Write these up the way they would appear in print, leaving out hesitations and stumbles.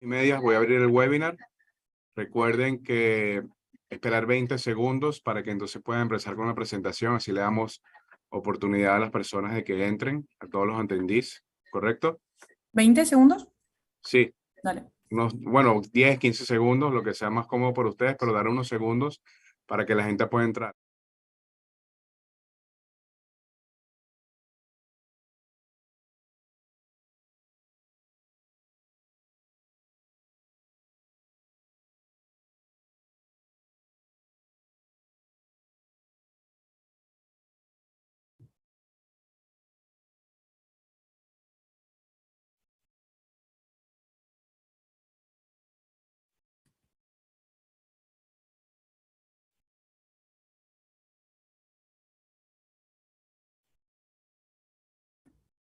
9:30 voy a abrir el webinar. Recuerden que esperar 20 segundos para que entonces puedan empezar con la presentación. Así le damos oportunidad a las personas de que entren, a todos los attendees, ¿correcto? ¿20 segundos? Sí. Dale. Bueno, 10, 15 segundos, lo que sea más cómodo para ustedes, pero dar unos segundos para que la gente pueda entrar.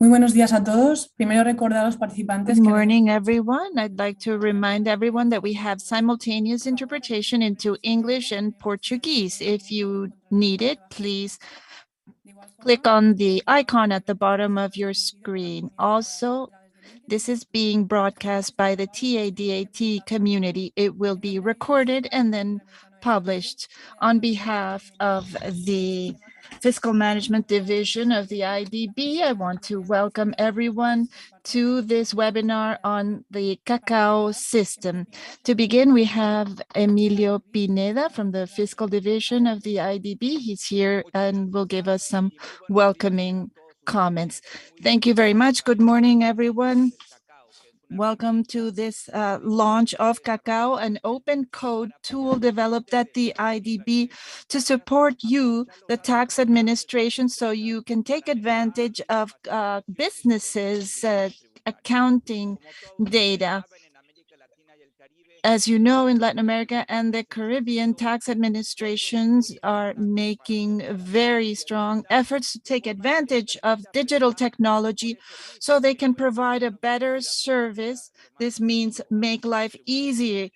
Muy buenos días a todos. Primero recordar a los participantes Good que morning, everyone. I'd like to remind everyone that we have simultaneous interpretation into English and Portuguese. If you need it, please click on the icon at the bottom of your screen. Also, this is being broadcast by the TADAT community. It will be recorded and then published. On behalf of the Fiscal Management Division of the IDB, I want to welcome everyone to this webinar on the CACAO system. To begin, we have Emilio Pineda from the Fiscal Division of the IDB. He's here and will give us some welcoming comments. Thank you very much. Good morning, everyone. Welcome to this launch of CACAO, an open code tool developed at the IDB to support you, the tax administration, so you can take advantage of businesses' accounting data. As you know, in Latin America and the Caribbean, tax administrations are making very strong efforts to take advantage of digital technology so they can provide a better service. This means make life easier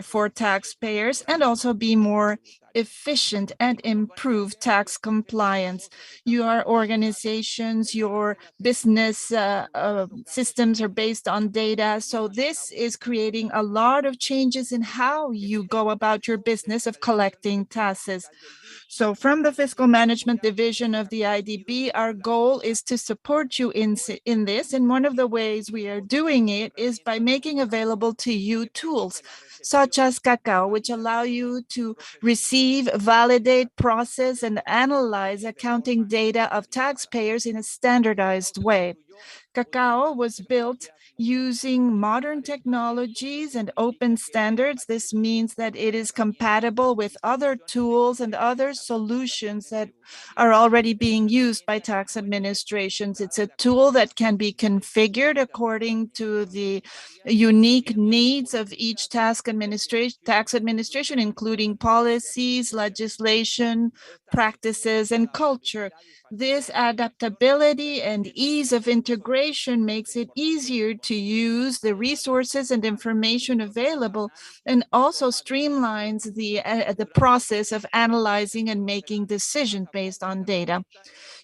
for taxpayers and also be more efficient and improve tax compliance. Your organizations, your business systems are based on data. So this is creating a lot of changes in how you go about your business of collecting taxes. So from the Fiscal Management Division of the IDB, our goal is to support you in this. And one of the ways we are doing it is by making available to you tools such as CACAO, which allow you to receive, validate, process, and analyze accounting data of taxpayers in a standardized way. CACAO was built using modern technologies and open standards. This means that it is compatible with other tools and other solutions that are already being used by tax administrations. It's a tool that can be configured according to the unique needs of each tax administration, including policies, legislation, practices, and culture. This adaptability and ease of integration makes it easier to use the resources and information available, and also streamlines the process of analyzing and making decisions based on data.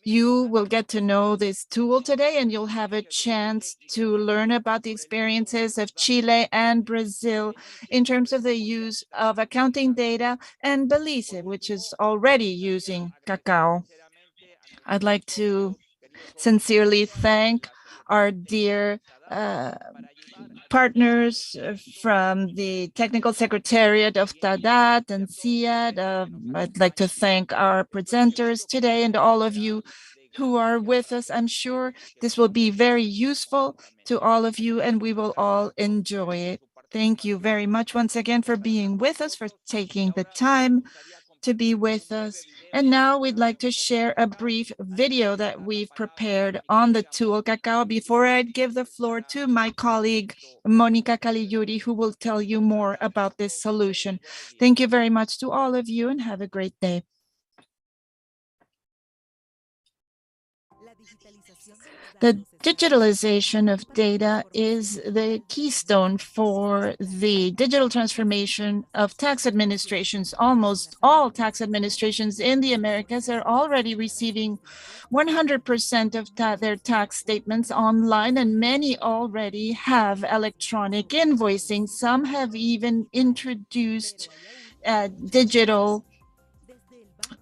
You will get to know this tool today, and you'll have a chance to learn about the experiences of Chile and Brazil in terms of the use of accounting data, and Belize, which is already using CACAO. I'd like to sincerely thank our dear partners from the Technical Secretariat of TADAT and CIAD. I'd like to thank our presenters today and all of you who are with us. I'm sure this will be very useful to all of you, and we will all enjoy it. Thank you very much once again for being with us, for taking the time to be with us. And now we'd like to share a brief video that we've prepared on the tool CACAO before I give the floor to my colleague, Monica Caligiuri, who will tell you more about this solution. Thank you very much to all of you and have a great day. The digitalization of data is the keystone for the digital transformation of tax administrations. Almost all tax administrations in the Americas are already receiving 100% of their tax statements online, and many already have electronic invoicing. Some have even introduced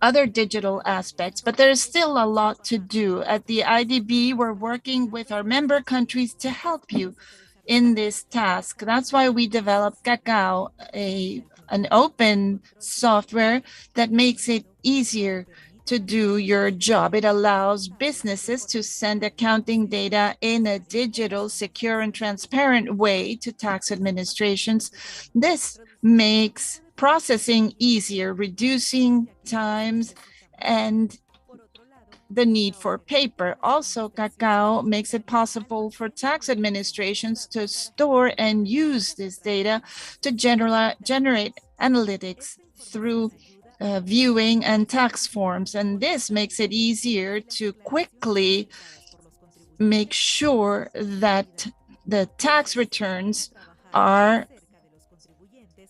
other digital aspects, but there's still a lot to do. At the IDB, we're working with our member countries to help you in this task. That's why we developed CACAO, an open software that makes it easier to do your job. It allows businesses to send accounting data in a digital, secure, and transparent way to tax administrations. This makes processing easier, reducing times and the need for paper. Also, CACAO makes it possible for tax administrations to store and use this data to generate analytics through viewing and tax forms. And this makes it easier to quickly make sure that the tax returns are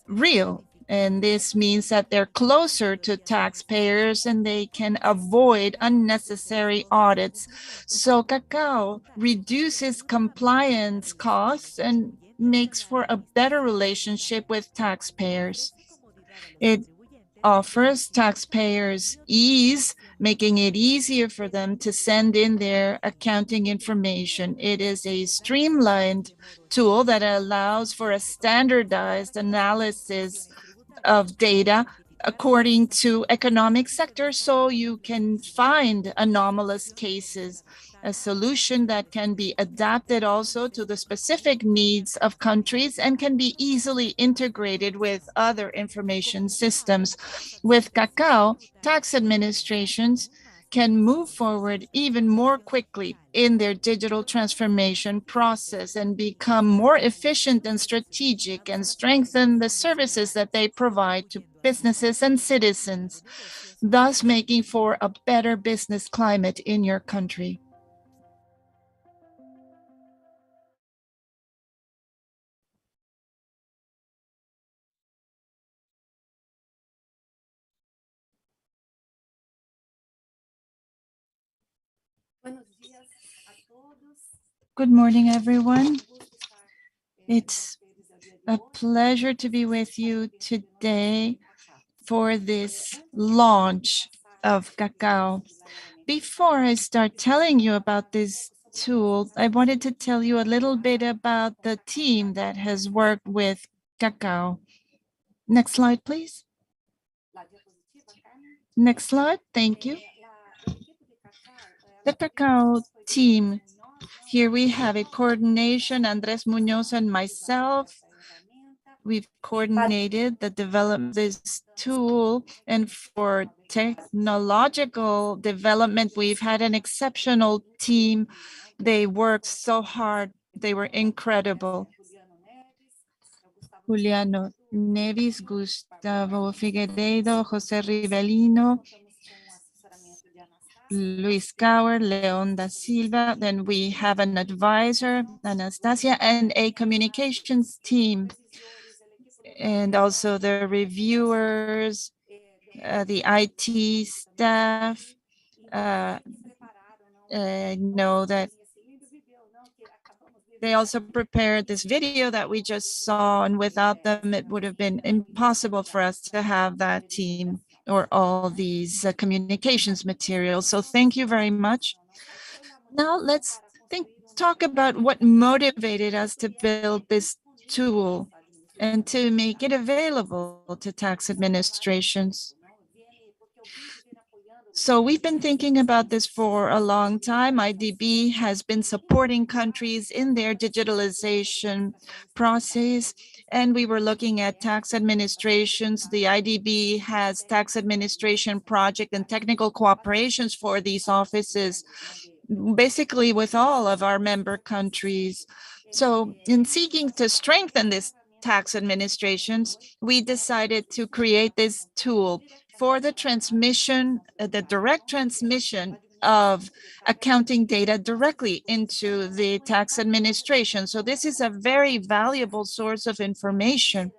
real. And this means that they're closer to taxpayers and they can avoid unnecessary audits. So CACAO reduces compliance costs and makes for a better relationship with taxpayers. It offers taxpayers ease, making it easier for them to send in their accounting information. It is a streamlined tool that allows for a standardized analysis of data according to economic sector, so you can find anomalous cases, a solution that can be adapted also to the specific needs of countries and can be easily integrated with other information systems. With CACAO, tax administrations can move forward even more quickly in their digital transformation process and become more efficient and strategic and strengthen the services that they provide to businesses and citizens, thus making for a better business climate in your country. Good morning, everyone. It's a pleasure to be with you today for this launch of CACAO. Before I start telling you about this tool, I wanted to tell you a little bit about the team that has worked with CACAO. Next slide, please. Next slide, thank you. The CACAO team, here we have it, coordination, Andres Munoz and myself. We've coordinated the development of this tool, and for technological development, we've had an exceptional team. They worked so hard. They were incredible. Juliano Neves, Gustavo Figueiredo, José Rivelino, Luis Cauer, Leon da Silva. Then we have an advisor, Anastasia, and a communications team. And also the reviewers, the IT staff, know that they also prepared this video that we just saw, and without them, it would have been impossible for us to have that team or all these communications materials. So thank you very much. Now let's talk about what motivated us to build this tool and to make it available to tax administrations. So we've been thinking about this for a long time. IDB has been supporting countries in their digitalization process, and we were looking at tax administrations. The IDB has tax administration project and technical cooperations for these offices, basically with all of our member countries. So in seeking to strengthen this tax administrations, we decided to create this tool for the transmission, the direct transmission of accounting data directly into the tax administration. So this is a very valuable source of information,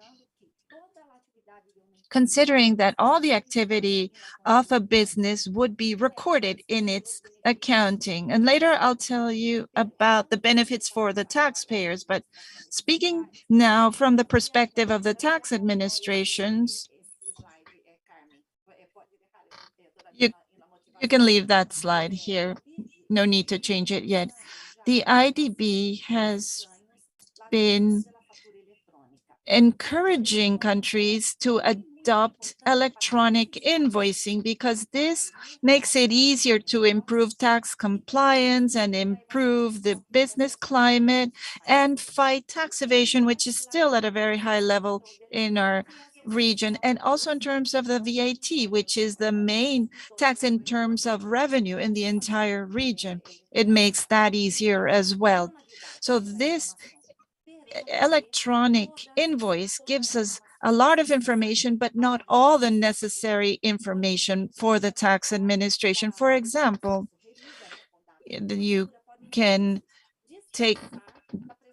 considering that all the activity of a business would be recorded in its accounting. And later I'll tell you about the benefits for the taxpayers. But speaking now from the perspective of the tax administrations, you can leave that slide here. No need to change it yet. The IDB has been encouraging countries to adopt electronic invoicing because this makes it easier to improve tax compliance and improve the business climate and fight tax evasion, which is still at a very high level in our region. And also in terms of the VAT, which is the main tax in terms of revenue in the entire region. It makes that easier as well. So this electronic invoice gives us a lot of information, but not all the necessary information for the tax administration. For example, you can take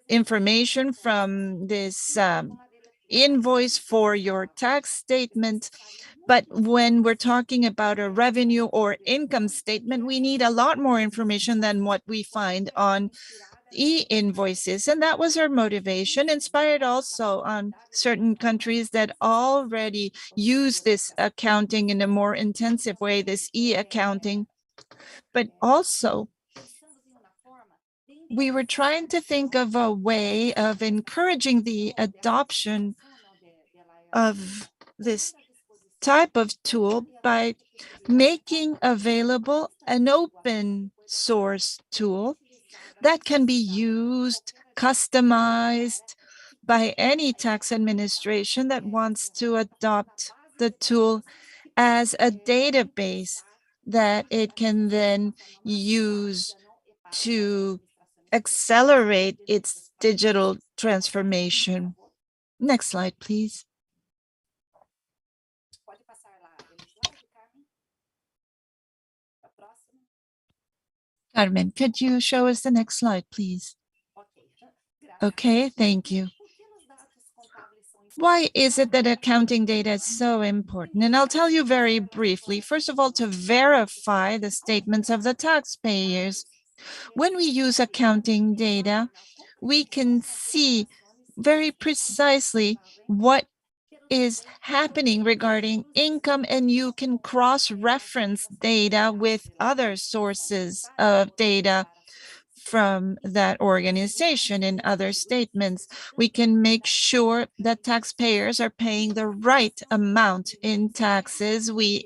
information from this invoice for your tax statement. But when we're talking about a revenue or income statement, we need a lot more information than what we find on e-invoices. And that was our motivation, inspired also on certain countries that already use this accounting in a more intensive way, this e-accounting. But also, we were trying to think of a way of encouraging the adoption of this type of tool by making available an open source tool that can be used, customized by any tax administration that wants to adopt the tool as a database that it can then use to accelerate its digital transformation. Next slide, please. Carmen, could you show us the next slide, please? Okay, thank you. Why is it that accounting data is so important? And I'll tell you very briefly. First of all, to verify the statements of the taxpayers. When we use accounting data, we can see very precisely what is happening regarding income, and you can cross-reference data with other sources of data from that organization in other statements. We can make sure that taxpayers are paying the right amount in taxes. We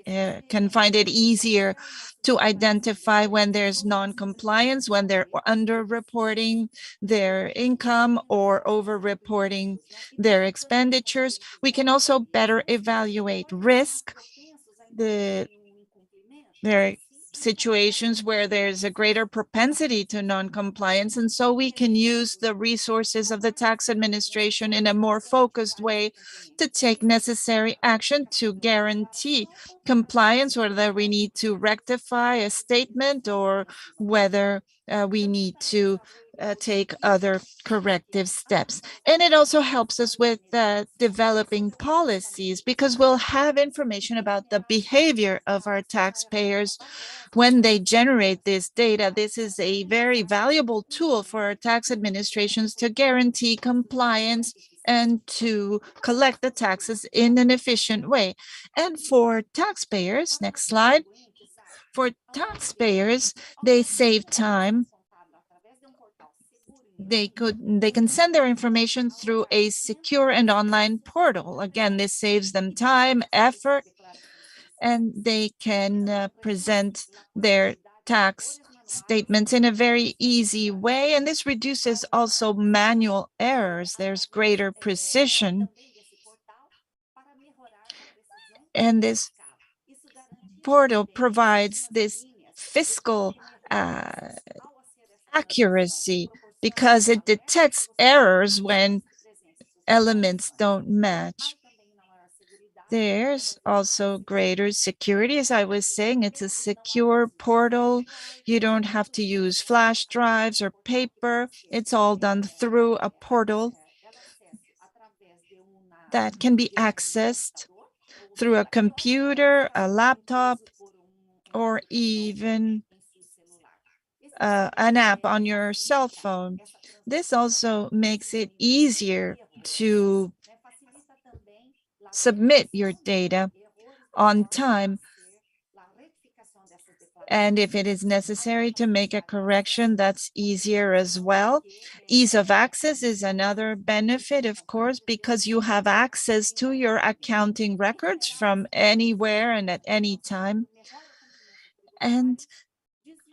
can find it easier to identify when there's non-compliance, when they're under-reporting their income or over-reporting their expenditures. We can also better evaluate risk. There are situations where there's a greater propensity to non-compliance, and so we can use the resources of the tax administration in a more focused way to take necessary action to guarantee compliance, whether we need to rectify a statement or whether we need to take other corrective steps. And it also helps us with developing policies, because we'll have information about the behavior of our taxpayers when they generate this data. This is a very valuable tool for our tax administrations to guarantee compliance and to collect the taxes in an efficient way. And for taxpayers, next slide, for taxpayers, they save time. They can send their information through a secure and online portal. Again, this saves them time, effort, and they can present their tax statements in a very easy way. And this reduces also manual errors. There's greater precision. And this portal provides this fiscal accuracy because it detects errors when elements don't match. There's also greater security. As I was saying, it's a secure portal. You don't have to use flash drives or paper. It's all done through a portal that can be accessed through a computer, a laptop, or even an app on your cell phone. This also makes it easier to submit your data on time. And if it is necessary to make a correction, that's easier as well. Ease of access is another benefit, of course, because you have access to your accounting records from anywhere and at any time. And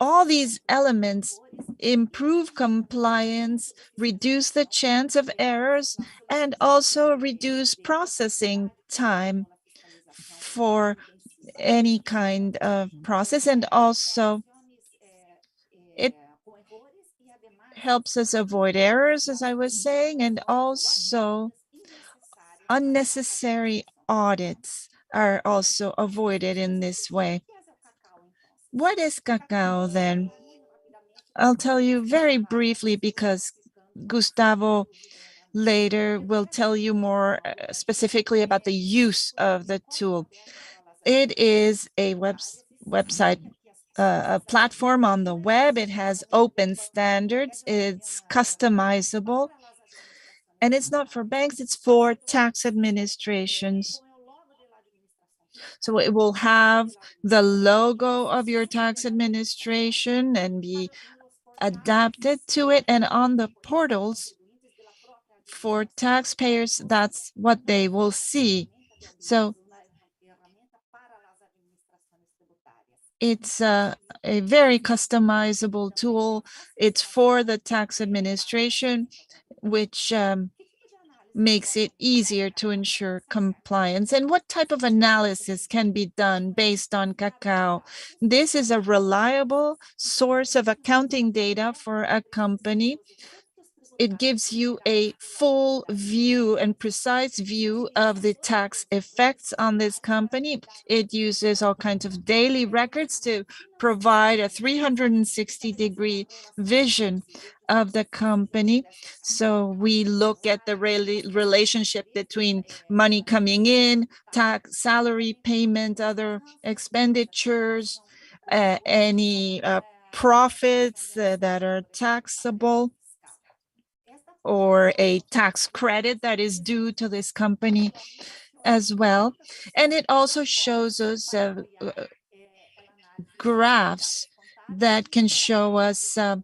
all these elements improve compliance, reduce the chance of errors, and also reduce processing time for any kind of process. And also it helps us avoid errors, as I was saying, and also unnecessary audits are also avoided in this way. What is CACAO then? I'll tell you very briefly because Gustavo later will tell you more specifically about the use of the tool. It is a website, a platform on the web. It has open standards. It's customizable. And it's not for banks, it's for tax administrations. So it will have the logo of your tax administration and be adapted to it. And on the portals for taxpayers, that's what they will see. So it's a very customizable tool. It's for the tax administration, which makes it easier to ensure compliance. And what type of analysis can be done based on CACAO? This is a reliable source of accounting data for a company. It gives you a full view and precise view of the tax effects on this company. It uses all kinds of daily records to provide a 360-degree vision of the company. So we look at the relationship between money coming in, tax, salary payment, other expenditures, any profits that are taxable, or a tax credit that is due to this company as well. And it also shows us graphs that can show us any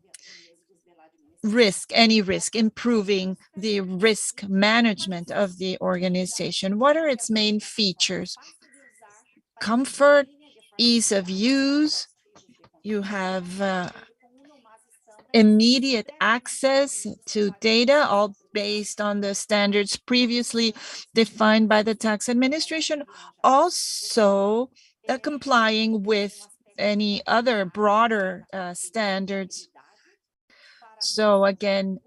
risk, improving the risk management of the organization. What are its main features? Comfort, ease of use. You have immediate access to data, all based on the standards previously defined by the tax administration, also complying with any other broader standards. So again,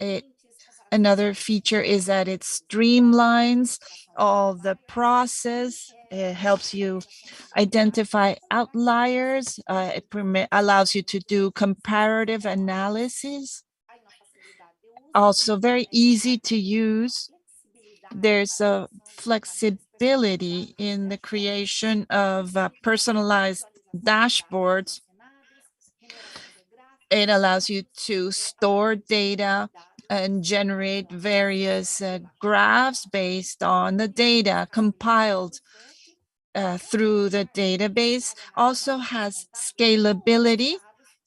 another feature is that it streamlines all the process. It helps you identify outliers. It allows you to do comparative analysis. Also very easy to use. There's a flexibility in the creation of personalized dashboards. It allows you to store data and generate various graphs based on the data compiled through the database. Also has scalability.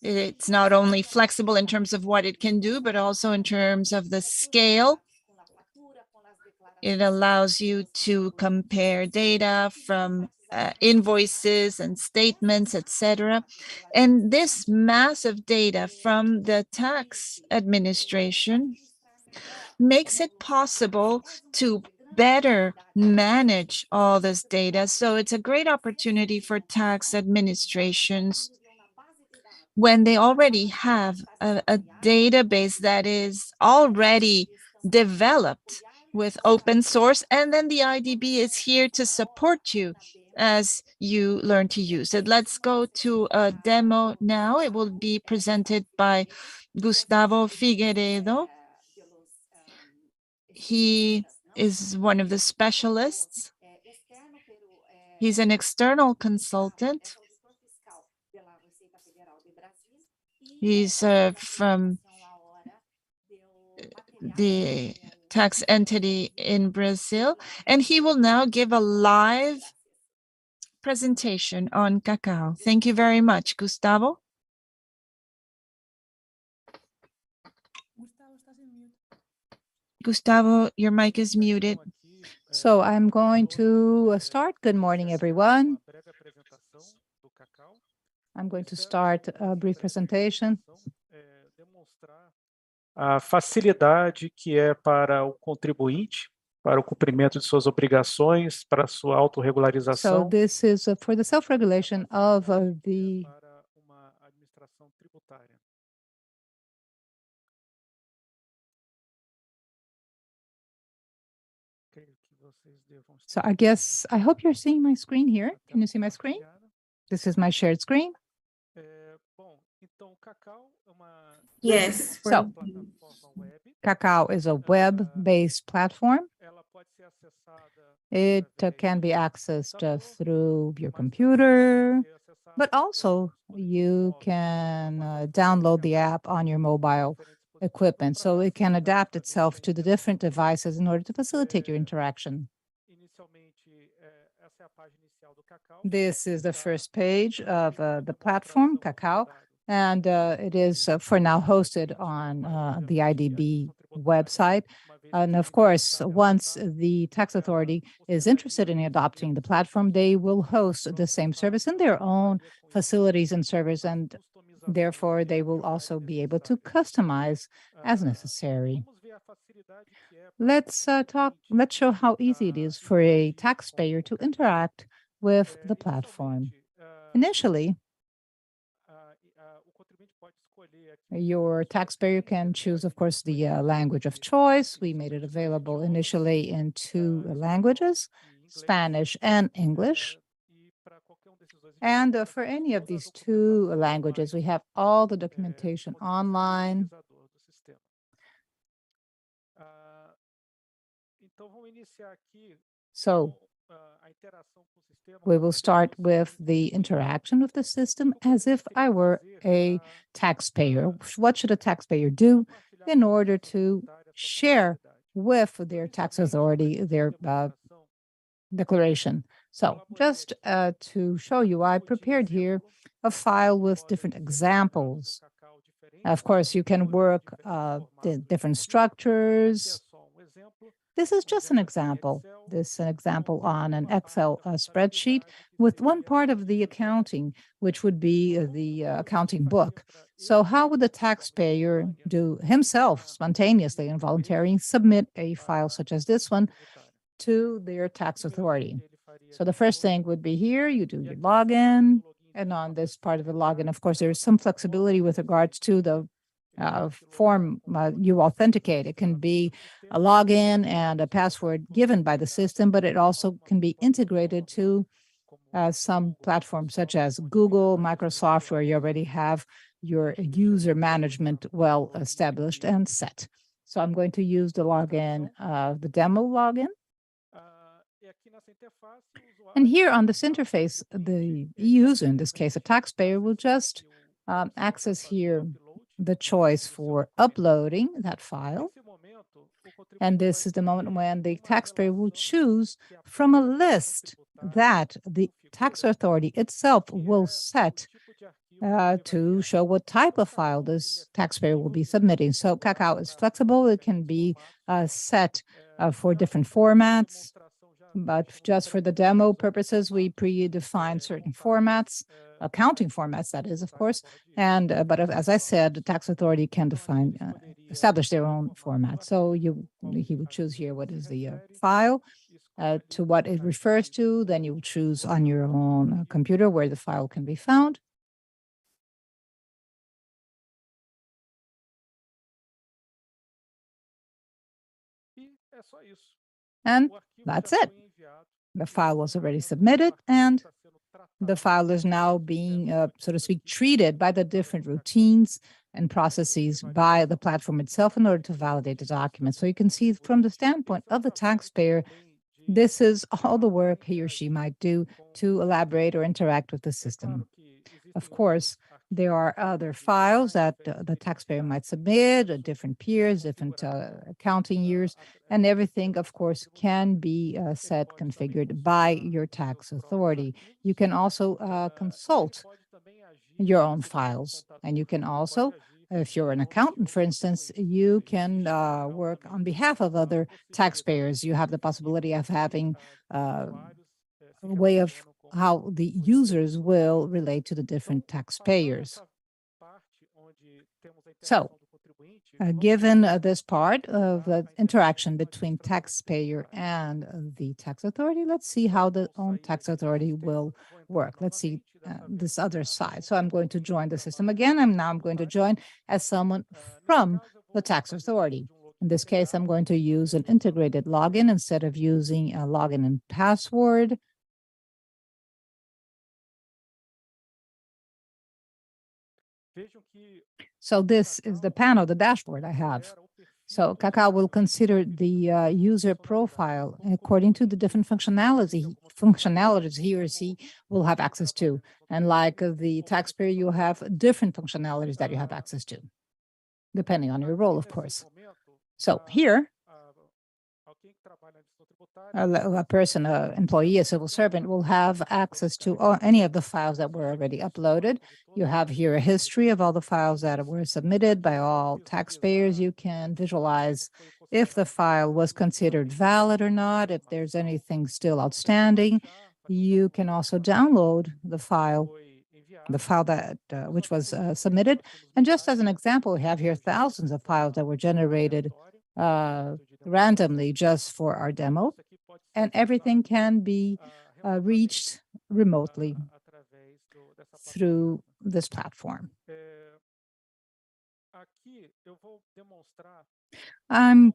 It's not only flexible in terms of what it can do, but also in terms of the scale. It allows you to compare data from invoices and statements, etc. And this massive data from the tax administration makes it possible to better manage all this data. So it's a great opportunity for tax administrations when they already have a database that is already developed with open source, and then the IDB is here to support you as you learn to use it. Let's go to a demo now. It will be presented by Gustavo Figueiredo. He is one of the specialists. He's an external consultant. He's from the tax entity in Brazil, and he will now give a live presentation on CACAO. Thank you very much, Gustavo. Gustavo, your mic is muted. So I'm going to start. Good morning, everyone. I'm going to start a brief presentation. A facilidade que é para o contribuinte, para o cumprimento de suas obrigações, para a sua So autorregularização. this is for the self-regulation of the Para uma administração tributária. Creio que vocês devam So estar. I hope you're seeing my screen here. Can you see my screen? This is my shared screen. Bom, então o CACAO é uma Yes. So plataforma web. CACAO is a web-based platform. Ela pode ser acessada It can be accessed through your computer, but also you can download the app on your mobile equipment, so it can adapt itself to the different devices in order to facilitate your interaction. Inicialmente, essa é a página inicial do CACAO. This is the first page of the platform, CACAO, and it is for now hosted on the IDB website. And of course, once the tax authority is interested in adopting the platform, they will host the same service in their own facilities and servers, and therefore they will also be able to customize as necessary. Let's show how easy it is for a taxpayer to interact with the platform. Initially, your taxpayer can choose, of course, the language of choice. We made it available initially in two languages, Spanish and English. And for any of these two languages, we have all the documentation online. So we will start with the interaction with the system as if I were a taxpayer. What should a taxpayer do in order to share with their tax authority their declaration? So just to show you, I prepared here a file with different examples. Of course, you can work the different structures. This is just an example. This is an example on an Excel spreadsheet with one part of the accounting, which would be the accounting book. So how would the taxpayer do himself spontaneously and voluntarily submit a file such as this one to their tax authority? So the first thing would be here, you do your login, and on this part of the login, of course, there's some flexibility with regards to the form you authenticate. It can be a login and a password given by the system, but it also can be integrated to some platforms such as Google, Microsoft, where you already have your user management well established and set. So I'm going to use the login, the demo login. And here on this interface, the user, in this case, a taxpayer, will just access here the choice for uploading that file. And this is the moment when the taxpayer will choose from a list that the tax authority itself will set to show what type of file this taxpayer will be submitting. So CACAO is flexible. It can be set for different formats. But just for the demo purposes, we predefined certain formats, accounting formats, that is, of course. And but as I said, the tax authority can establish their own format. So he would choose here what is the file, to what it refers to. Then you will choose on your own computer where the file can be found. And that's it. The file was already submitted, and the file is now being, so to speak, treated by the different routines and processes by the platform itself in order to validate the document. So you can see from the standpoint of the taxpayer, this is all the work he or she might do to elaborate or interact with the system. Of course, there are other files that the taxpayer might submit, different peers, different accounting years, and everything, of course, can be set, configured by your tax authority. You can also consult your own files, and you can also, if you're an accountant, for instance, you can work on behalf of other taxpayers. You have the possibility of having a way of how the users will relate to the different taxpayers. So, given this part of the interaction between taxpayer and the tax authority, let's see how the own tax authority will work. Let's see this other side. So I'm going to join the system again. I'm going to join as someone from the tax authority. In this case, I'm going to use an integrated login instead of using a login and password. So this is the panel, the dashboard I have. So CACAO will consider the user profile according to the different functionalities he or she will have access to. And like the taxpayer, you have different functionalities that you have access to, depending on your role, of course. So here, a person, an employee, a civil servant will have access to any of the files that were already uploaded. You have here a history of all the files that were submitted by all taxpayers. You can visualize if the file was considered valid or not, if there's anything still outstanding. You can also download the file that which was submitted. And just as an example, we have here thousands of files that were generated randomly just for our demo, and everything can be reached remotely through this platform. I'm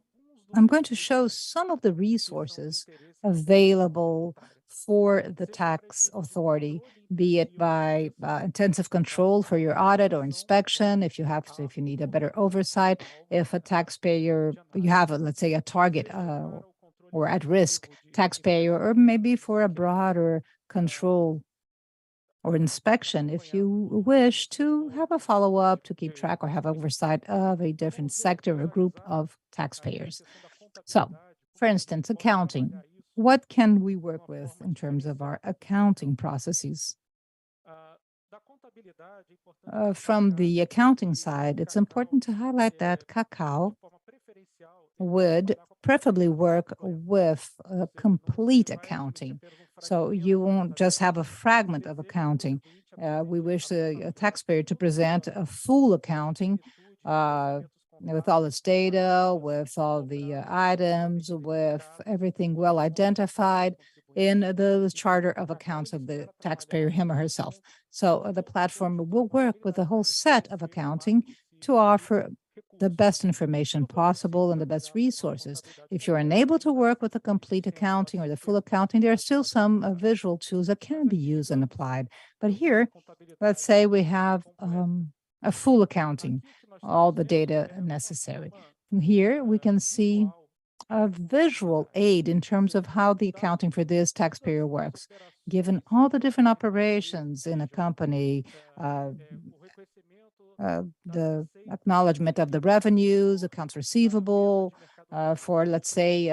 going to show some of the resources available for the tax authority, be it by intensive control for your audit or inspection, if you need a better oversight, if a taxpayer, you have, let's say, a target or at-risk taxpayer, or maybe for a broader control or inspection, if you wish to have a follow-up to keep track or have oversight of a different sector or group of taxpayers. So, for instance, accounting. What can we work with in terms of our accounting processes? From the accounting side, it's important to highlight that CACAO would preferably work with complete accounting. So you won't just have a fragment of accounting. We wish a taxpayer to present a full accounting with all its data, with all the items, with everything well identified in the charter of accounts of the taxpayer, him or herself. So the platform will work with a whole set of accounting to offer the best information possible and the best resources. If you're unable to work with the complete accounting or the full accounting, there are still some visual tools that can be used and applied. But here, let's say we have a full accounting, all the data necessary. Here we can see a visual aid in terms of how the accounting for this taxpayer works, given all the different operations in a company, the acknowledgement of the revenues, accounts receivable, for, let's say,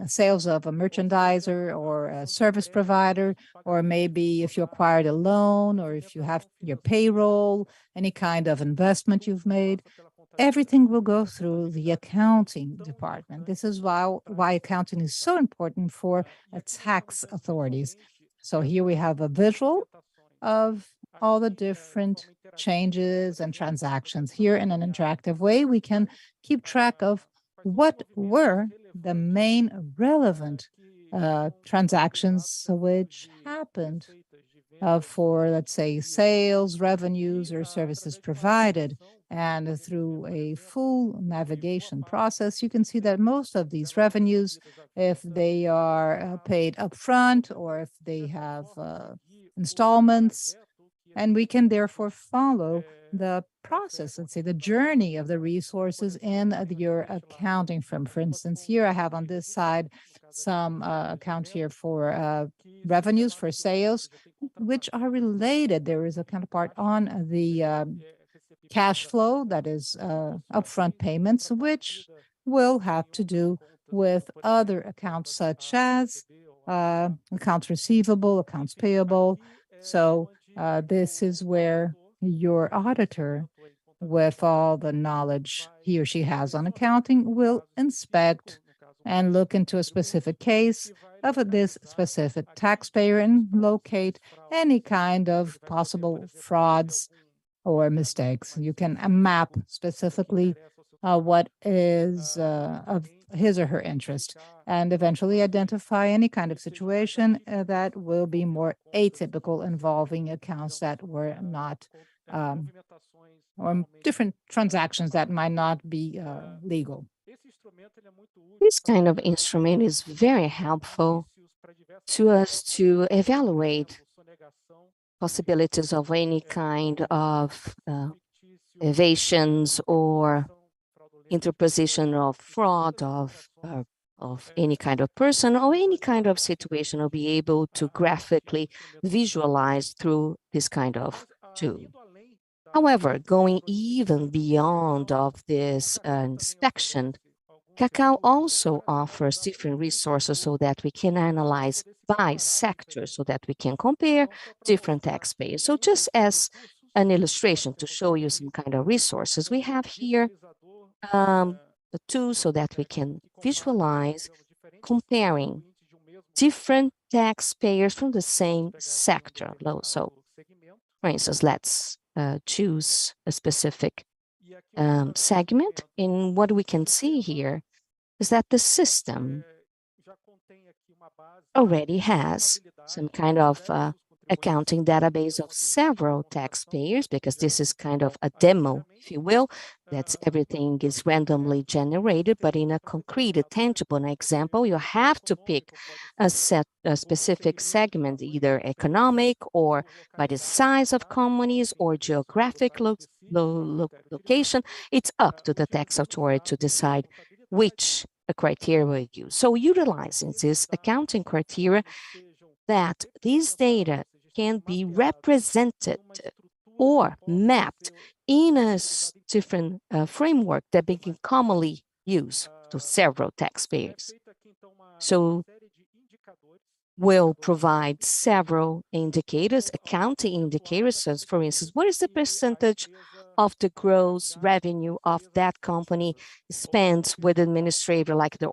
sales of a merchandiser or a service provider, or maybe if you acquired a loan, or if you have your payroll, any kind of investment you've made, everything will go through the accounting department. This is why accounting is so important for tax authorities. So here we have a visual of all the different changes and transactions. Here in an interactive way, we can keep track of what were the main relevant transactions which happened for, let's say, sales, revenues, or services provided. And through a full navigation process, you can see that most of these revenues, if they are paid upfront or if they have installments, and we can therefore follow the process, let's say the journey of the resources in your accounting firm. For instance, here I have on this side some accounts here for revenues for sales, which are related. There is a counterpart on the cash flow, that is upfront payments, which will have to do with other accounts such as accounts receivable, accounts payable. So this is where your auditor, with all the knowledge he or she has on accounting, will inspect and look into a specific case of this specific taxpayer and locate any kind of possible frauds or mistakes. You can map specifically what is of his or her interest, and eventually identify any kind of situation that will be more atypical, involving accounts that were not or different transactions that might not be legal. This kind of instrument is very helpful to us to evaluate possibilities of any kind of evasions or interposition of fraud of any kind of person or any kind of situation, or be able to graphically visualize through this kind of tool. However, going even beyond of this inspection, CACAO also offers different resources so that we can analyze by sector, so that we can compare different taxpayers. So just as an illustration to show you some kind of resources, we have here the tool so that we can visualize comparing different taxpayers from the same sector. So, for instance, let's choose a specific segment. And what we can see here is that the system already has some kind of accounting database of several taxpayers, because this is kind of a demo, if you will, that's everything is randomly generated, but in a concrete, a tangible example, you have to pick a specific segment, either economic or by the size of companies or geographic location. It's up to the tax authority to decide which criteria we use. So utilizing this accounting criteria, that these data can be represented or mapped in a different framework that we can commonly use to several taxpayers. So we'll provide several indicators, accounting indicators. So for instance, what is the percentage of the gross revenue of that company spent with administrator, like the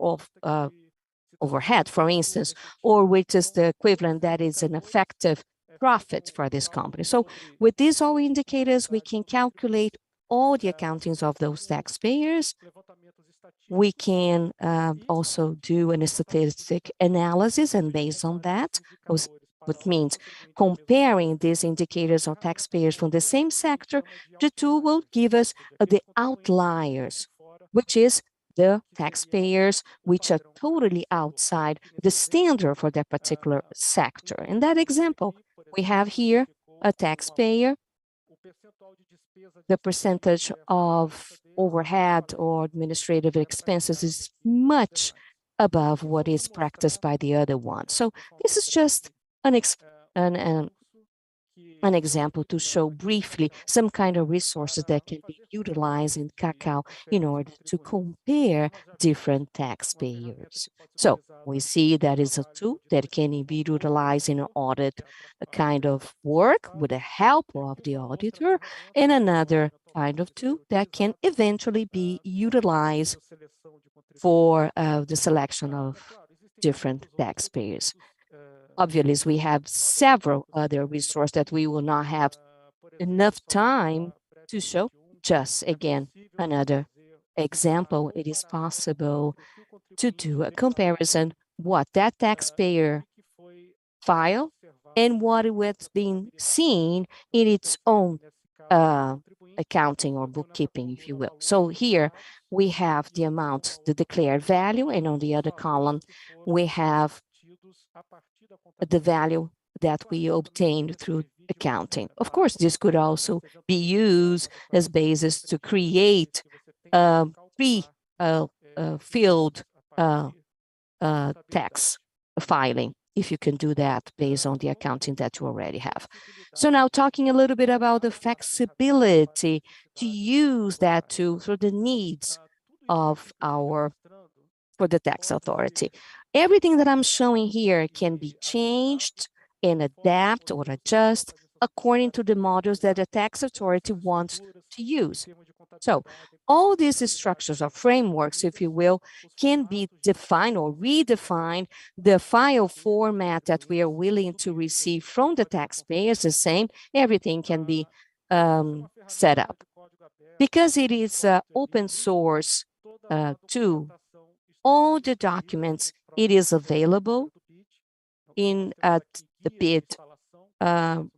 overhead, for instance, or which is the equivalent that is an effective profit for this company. So with these all indicators, we can calculate all the accountings of those taxpayers. We can also do a statistic analysis, and based on that, which means comparing these indicators of taxpayers from the same sector, the tool will give us the outliers, which is the taxpayers which are totally outside the standard for that particular sector. In that example, we have here a taxpayer. The percentage of overhead or administrative expenses is much above what is practiced by the other one. So this is just an example to show briefly some kind of resources that can be utilized in CACAO in order to compare different taxpayers. So we see that is a tool that can be utilized in an audit kind of work with the help of the auditor, and another kind of tool that can eventually be utilized for the selection of different taxpayers. Obviously, we have several other resources that we will not have enough time to show. Just again, another example, it is possible to do a comparison what that taxpayer file and what was being seen in its own accounting or bookkeeping, if you will. So here we have the amount, the declared value, and on the other column, we have the value that we obtained through accounting. Of course, this could also be used as basis to create pre-filled tax filing, if you can do that based on the accounting that you already have. So now talking a little bit about the flexibility to use that tool for the needs of for the tax authority. Everything that I'm showing here can be changed and adapt or adjust according to the models that the tax authority wants to use. So all these structures or frameworks, if you will, can be defined or redefined. The file format that we are willing to receive from the taxpayer is the same. Everything can be set up. Because it is open source tool, all the documents, it is available in the BID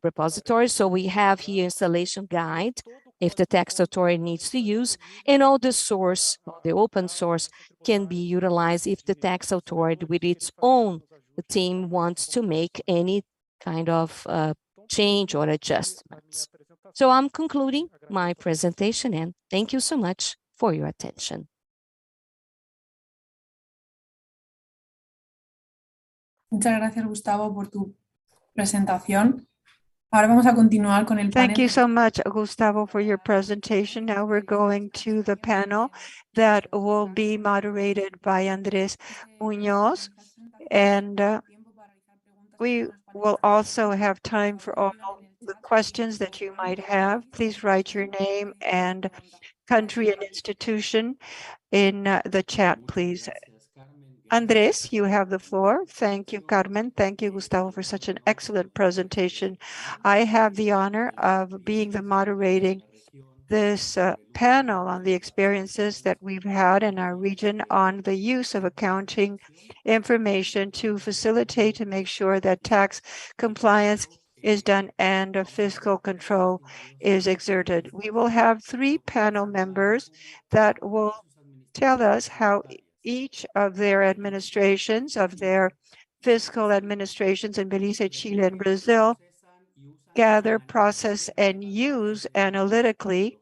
repository. So we have here installation guide if the tax authority needs to use, and all the source, the open source can be utilized if the tax authority with its own team wants to make any kind of change or adjustments. So I'm concluding my presentation, and thank you so much for your attention. Muchas gracias, Gustavo, por tu presentación. Ahora vamos a continuar con el panel. Thank you so much, Gustavo, for your presentation. Now we're going to the panel that will be moderated by Andrés Muñoz, and we will also have time for all the questions that you might have. Please write your name and country and institution in the chat, please. Andrés, you have the floor. Thank you, Carmen. Thank you, Gustavo, for such an excellent presentation. I have the honor of being the moderating this panel on the experiences that we've had in our region on the use of accounting information to facilitate, to make sure that tax compliance is done and fiscal control is exerted. We will have 3 panel members that will tell us how each of their administrations, of their fiscal administrations in Belize, Chile, and Brazil, gather, process, and use analytically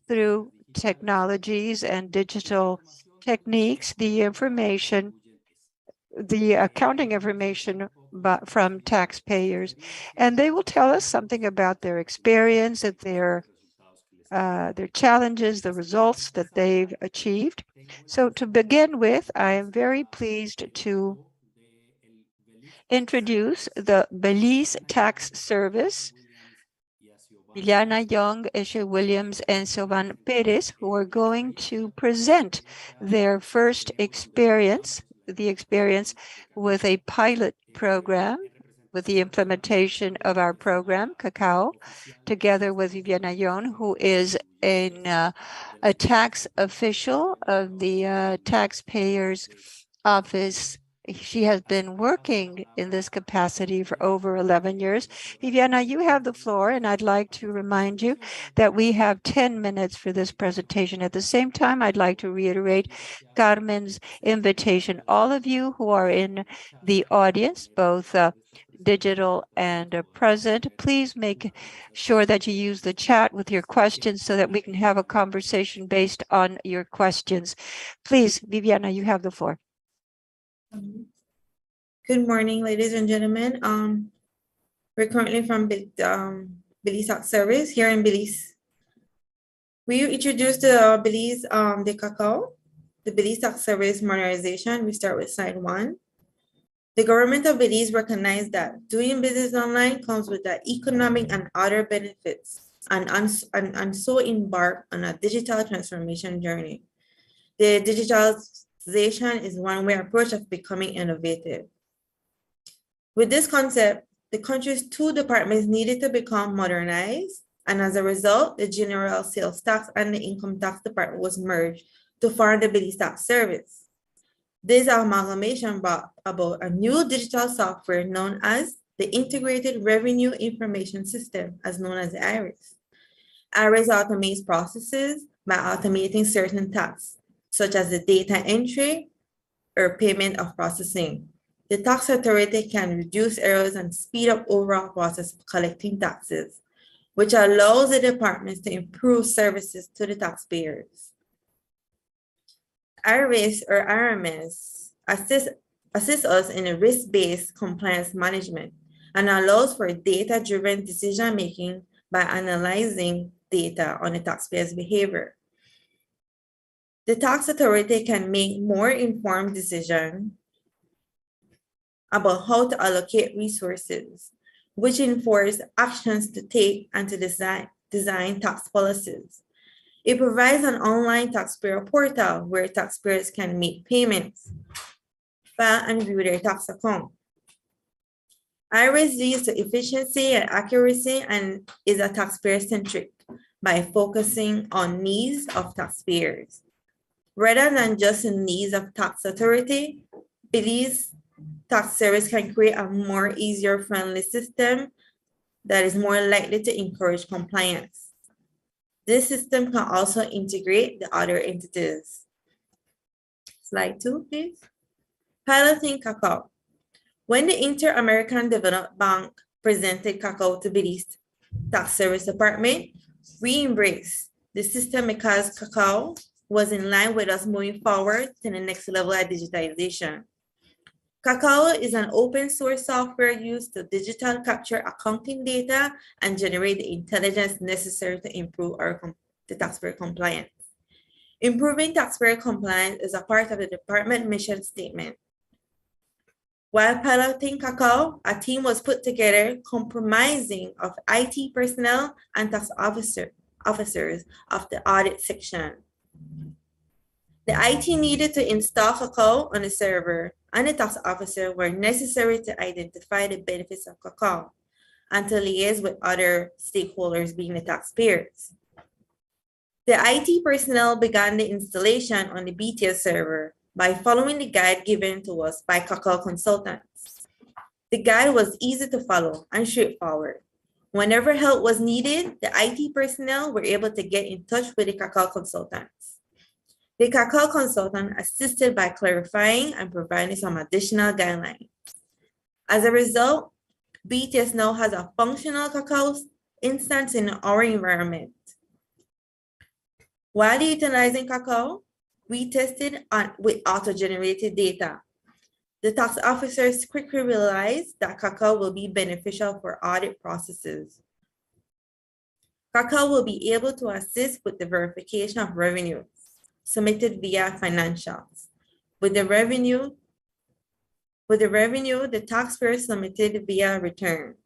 through technologies and digital techniques, the information, the accounting information from taxpayers. And they will tell us something about their experience, that their challenges, the results that they've achieved. So to begin with, I am very pleased to introduce the Belize Tax Service, Liliana Young, Eshe Williams, and Sylvan Perez, who are going to present their first experience, the experience with a pilot program, with the implementation of our program, CACAO, together with Viviana Yon, who is a tax official of the taxpayer's office. She has been working in this capacity for over 11 years. Viviana, you have the floor, and I'd like to remind you that we have 10 minutes for this presentation. At the same time, I'd like to reiterate Carmen's invitation. All of you who are in the audience, both digital and present, please make sure that you use the chat with your questions so that we can have a conversation based on your questions. Please, Viviana, you have the floor. Good morning, ladies and gentlemen. We're currently from Belize Tax Service here in Belize. We introduced the Belize, the CACAO, the Belize Tax Service modernization. We start with slide 1. The government of Belize recognized that doing business online comes with the economic and other benefits, and so embarked on a digital transformation journey. The digitalization is one way approach of becoming innovative. With this concept, the country's 2 departments needed to become modernized, and as a result, the General Sales Tax and the Income Tax Department was merged to form the Belize Tax Service. This amalgamation brought about a new digital software known as the Integrated Revenue Information System, as known as the IRIS. IRIS automates processes by automating certain tasks, such as the data entry or payment of processing. The tax authority can reduce errors and speed up overall process of collecting taxes, which allows the departments to improve services to the taxpayers. IRIS or RMS assists us in a risk-based compliance management and allows for data-driven decision-making by analyzing data on the taxpayer's behavior. The tax authority can make more informed decisions about how to allocate resources, which informs actions to take and to design tax policies. It provides an online taxpayer portal where taxpayers can make payments, file and view their tax account. IRIS leads to efficiency and accuracy and is a taxpayer-centric by focusing on needs of taxpayers. Rather than just the needs of tax authority, Belize Tax Service can create a more easier friendly system that is more likely to encourage compliance. This system can also integrate the other entities. Slide 2, please. Piloting CACAO. When the Inter-American Development Bank presented CACAO to Belize Tax Service Department, we embraced the system because CACAO was in line with us moving forward to the next level of digitization. CACAO is an open source software used to digital capture accounting data and generate the intelligence necessary to improve the taxpayer compliance. Improving taxpayer compliance is a part of the department mission statement. While piloting CACAO, a team was put together comprising of IT personnel and tax officers of the audit section. The IT needed to install CACAO on the server, and the tax officer were necessary to identify the benefits of CACAO and to liaise with other stakeholders, being the taxpayers. The IT personnel began the installation on the BTS server by following the guide given to us by CACAO consultants. The guide was easy to follow and straightforward. Whenever help was needed, the IT personnel were able to get in touch with the CACAO consultants. The CACAO consultant assisted by clarifying and providing some additional guidelines. As a result, BTS now has a functional CACAO instance in our environment. While utilizing CACAO, we tested with auto-generated data. The tax officers quickly realized that CACAO will be beneficial for audit processes. CACAO will be able to assist with the verification of revenue submitted via financials. With the revenue, the taxpayer submitted via returns.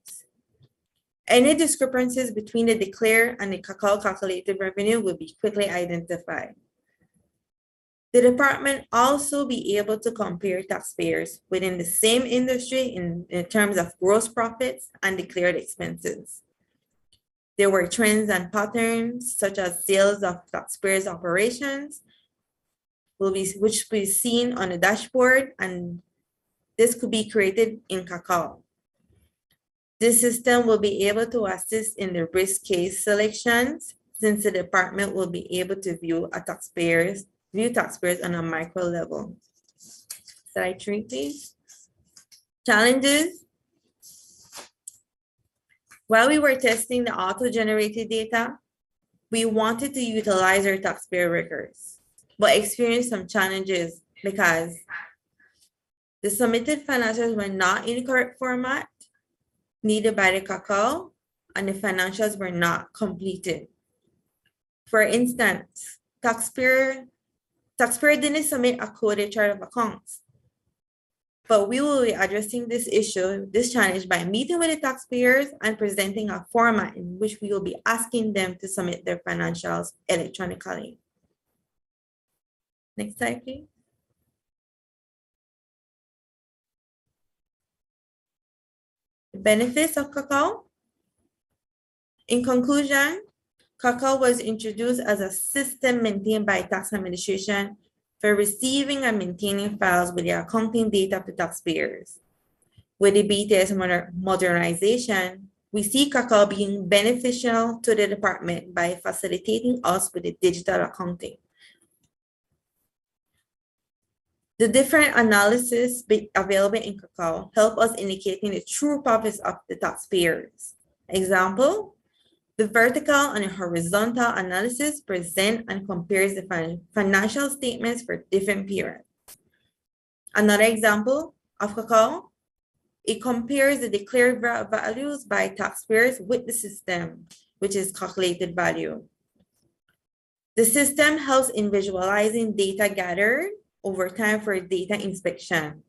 Any discrepancies between the declared and the CACAO calculated revenue will be quickly identified. The department also be able to compare taxpayers within the same industry in terms of gross profits and declared expenses. There were trends and patterns such as sales of taxpayers' operations, which will be seen on the dashboard, and this could be created in CACAO. This system will be able to assist in the risk case selections, since the department will be able to view taxpayers on a micro level. Slide 3, please. Challenges. While we were testing the auto-generated data, we wanted to utilize our taxpayer records, but experienced some challenges because the submitted financials were not in the correct format needed by the CACAO, and the financials were not completed. For instance, taxpayer didn't submit a coded chart of accounts. But we will be addressing this challenge by meeting with the taxpayers and presenting a format in which we will be asking them to submit their financials electronically. Next slide, please. The benefits of CACAO. In conclusion, CACAO was introduced as a system maintained by tax administration for receiving and maintaining files with the accounting data of the taxpayers. with the BTS modernization, we see CACAO being beneficial to the department by facilitating us with the digital accounting. The different analysis available in CACAO help us indicating the true profits of the taxpayers. Example, the vertical and horizontal analysis present and compares the financial statements for different periods. Another example of CACAO, it compares the declared values by taxpayers with the system, which is calculated value. The system helps in visualizing data gathered over time for data inspection.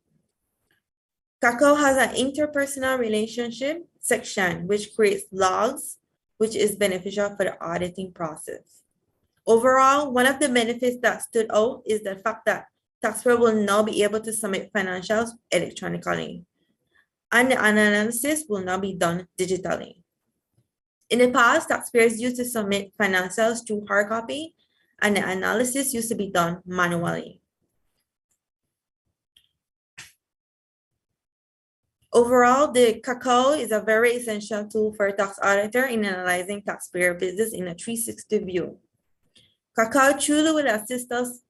CACAO has an interpersonal relationship section, which creates logs, which is beneficial for the auditing process. Overall, one of the benefits that stood out is the fact that taxpayer will now be able to submit financials electronically, and the analysis will now be done digitally. In the past, taxpayers used to submit financials through hard copy, and the analysis used to be done manually. Overall, the CACAO is a very essential tool for a tax auditor in analyzing taxpayer business in a 360 view. CACAO truly will assist us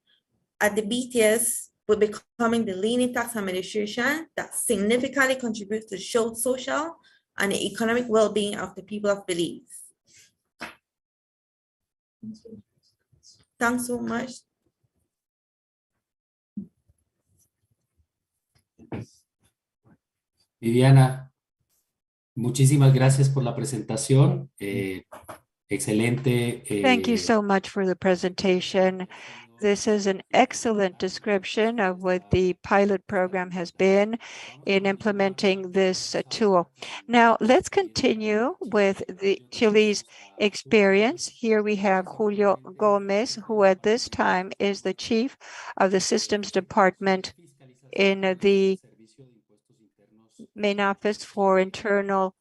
at the BTS with becoming the leading tax administration that significantly contributes to the social and the economic well-being of the people of Belize. Thanks so much. Viviana, muchísimas gracias por la presentación. Excelente. Thank you so much for the presentation. This is an excellent description of what the pilot program has been in implementing this tool. Now, let's continue with Chile's experience. Here we have Julio Gomez, who at this time is the chief of the systems department in the main office for internal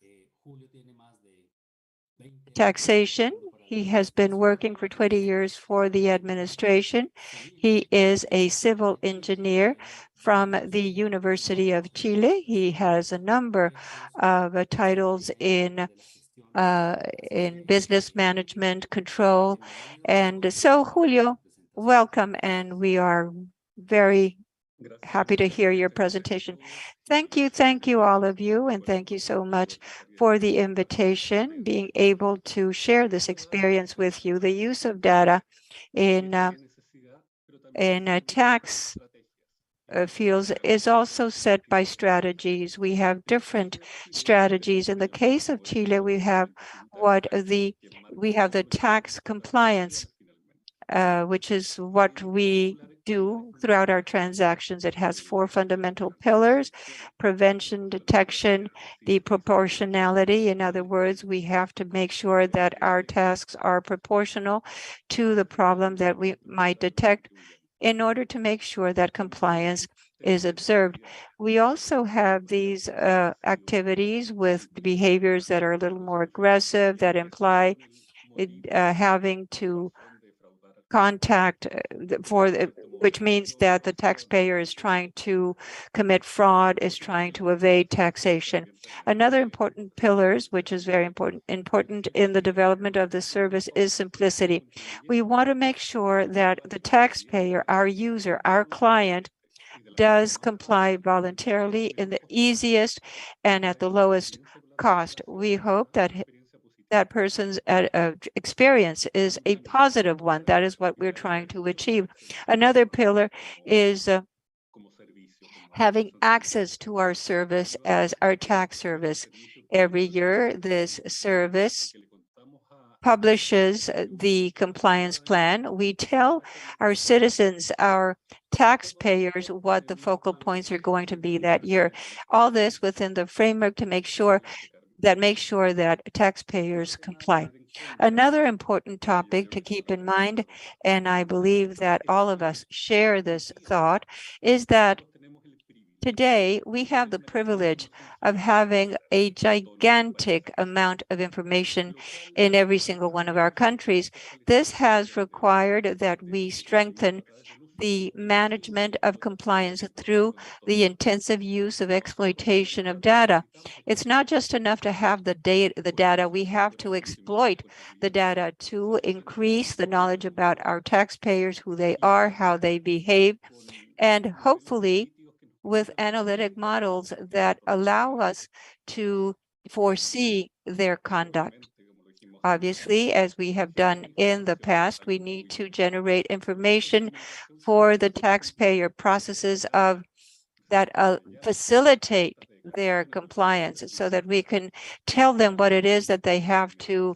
taxation. He has been working for 20 years for the administration. He is a civil engineer from the University of Chile. He has a number of titles in business management, control. And so, Julio, welcome, and we are very happy to hear your presentation. Thank you, all of you, and thank you so much for the invitation, being able to share this experience with you. The use of data in tax fields is also set by strategies. We have different strategies. In the case of Chile, we have the tax compliance, which is what we do throughout our transactions. It has 4 fundamental pillars: prevention, detection, the proportionality. In other words, we have to make sure that our tasks are proportional to the problem that we might detect in order to make sure that compliance is observed. We also have these activities with behaviors that are a little more aggressive, that imply having to contact which means that the taxpayer is trying to commit fraud, is trying to evade taxation. Another important pillars, which is very important in the development of the service, is simplicity. We want to make sure that the taxpayer, our user, our client, does comply voluntarily in the easiest and at the lowest cost. We hope that that person's experience is a positive one. That is what we're trying to achieve. Another pillar is having access to our service as our tax service. Every year, this service publishes the compliance plan. We tell our citizens, our taxpayers, what the focal points are going to be that year. All this within the framework to make sure that taxpayers comply. Another important topic to keep in mind, and I believe that all of us share this thought, is that today we have the privilege of having a gigantic amount of information in every single one of our countries. This has required that we strengthen the management of compliance through the intensive use of exploitation of data. It's not just enough to have the data, we have to exploit the data to increase the knowledge about our taxpayers, who they are, how they behave, and hopefully with analytic models that allow us to foresee their conduct. Obviously, as we have done in the past, we need to generate information for the taxpayer processes that facilitate their compliance so that we can tell them what it is that they have to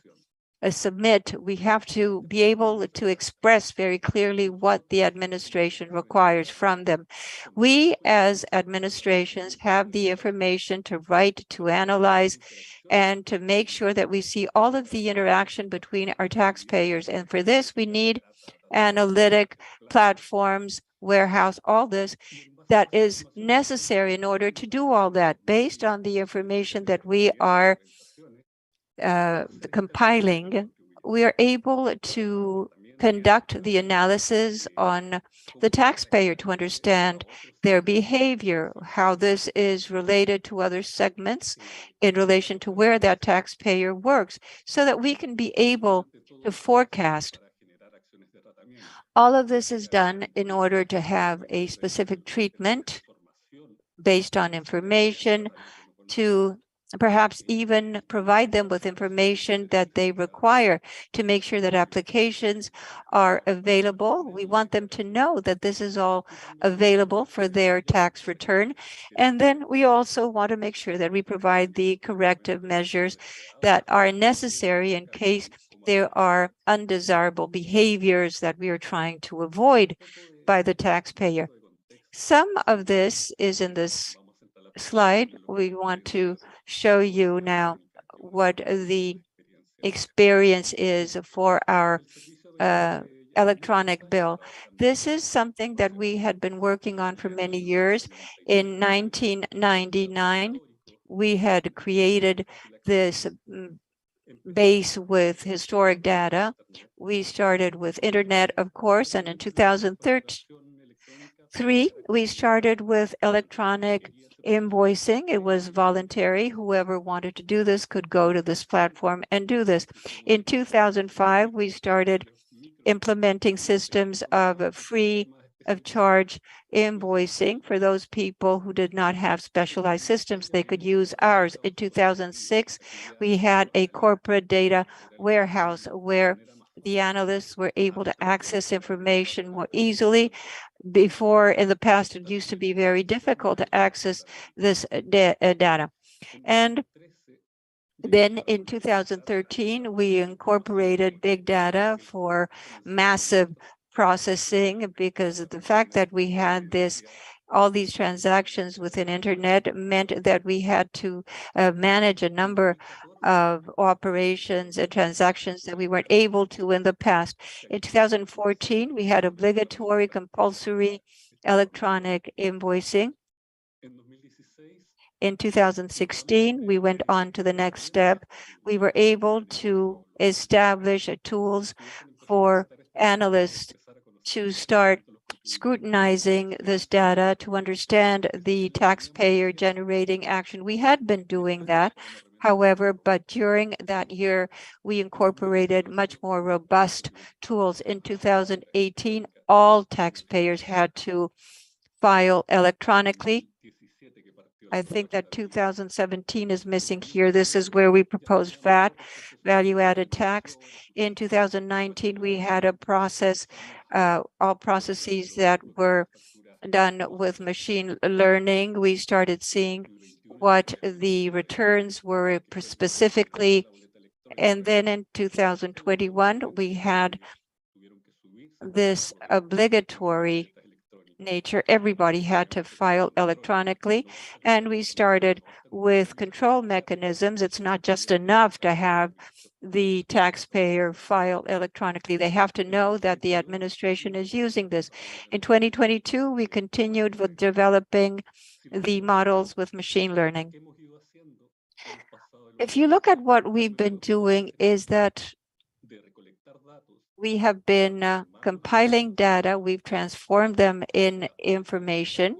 submit. We have to be able to express very clearly what the administration requires from them. We as administrations have the information to write, to analyze, and to make sure that we see all of the interaction between our taxpayers. And for this, we need analytic platforms, warehouse, all this that is necessary in order to do all that based on the information that we are compiling. We are able to conduct the analysis on the taxpayer to understand their behavior, how this is related to other segments in relation to where that taxpayer works, so that we can be able to forecast. All of this is done in order to have a specific treatment based on information, to perhaps even provide them with information that they require to make sure that applications are available. We want them to know that this is all available for their tax return. And then we also want to make sure that we provide the corrective measures that are necessary in case there are undesirable behaviors that we are trying to avoid by the taxpayer. Some of this is in this slide. We want to show you now what the experience is for our electronic bill. This is something that we had been working on for many years. In 1999, we had created this base with historic data. We started with internet, of course, and in 2003, we started with electronic invoicing. It was voluntary. Whoever wanted to do this could go to this platform and do this. In 2005, we started implementing systems of free of charge invoicing for those people who did not have specialized systems. They could use ours. In 2006, we had a corporate data warehouse where the analysts were able to access information more easily. Before, in the past, it used to be very difficult to access this data. And then in 2013, we incorporated big data for massive processing, because of the fact that we had all these transactions within internet meant that we had to manage a number of operations and transactions that we weren't able to in the past. In 2014, we had obligatory compulsory electronic invoicing. In 2016, we went on to the next step. We were able to establish tools for analysts to start scrutinizing this data to understand the taxpayer generating action. We had been doing that, however, but during that year, we incorporated much more robust tools. In 2018, all taxpayers had to file electronically. I think that 2017 is missing here. This is where we proposed VAT, value-added tax. In 2019, we had a process, all processes that were done with machine learning. We started seeing what the returns were specifically. And then in 2021, we had this obligatory nature. Everybody had to file electronically, and we started with control mechanisms. It's not just enough to have the taxpayer file electronically. They have to know that the administration is using this. In 2022, we continued with developing the models with machine learning. If you look at what we've been doing, is that we have been compiling data. We've transformed them in information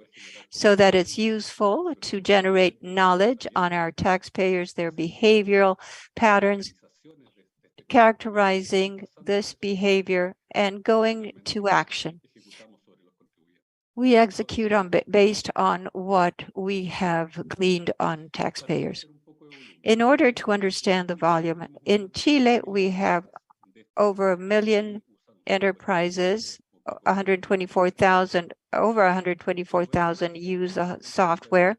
so that it's useful to generate knowledge on our taxpayers, their behavioral patterns, characterizing this behavior and going to action. We execute based on what we have gleaned on taxpayers. In order to understand the volume, in Chile, we have over 1 million enterprises, 124,000, over 124,000 use software,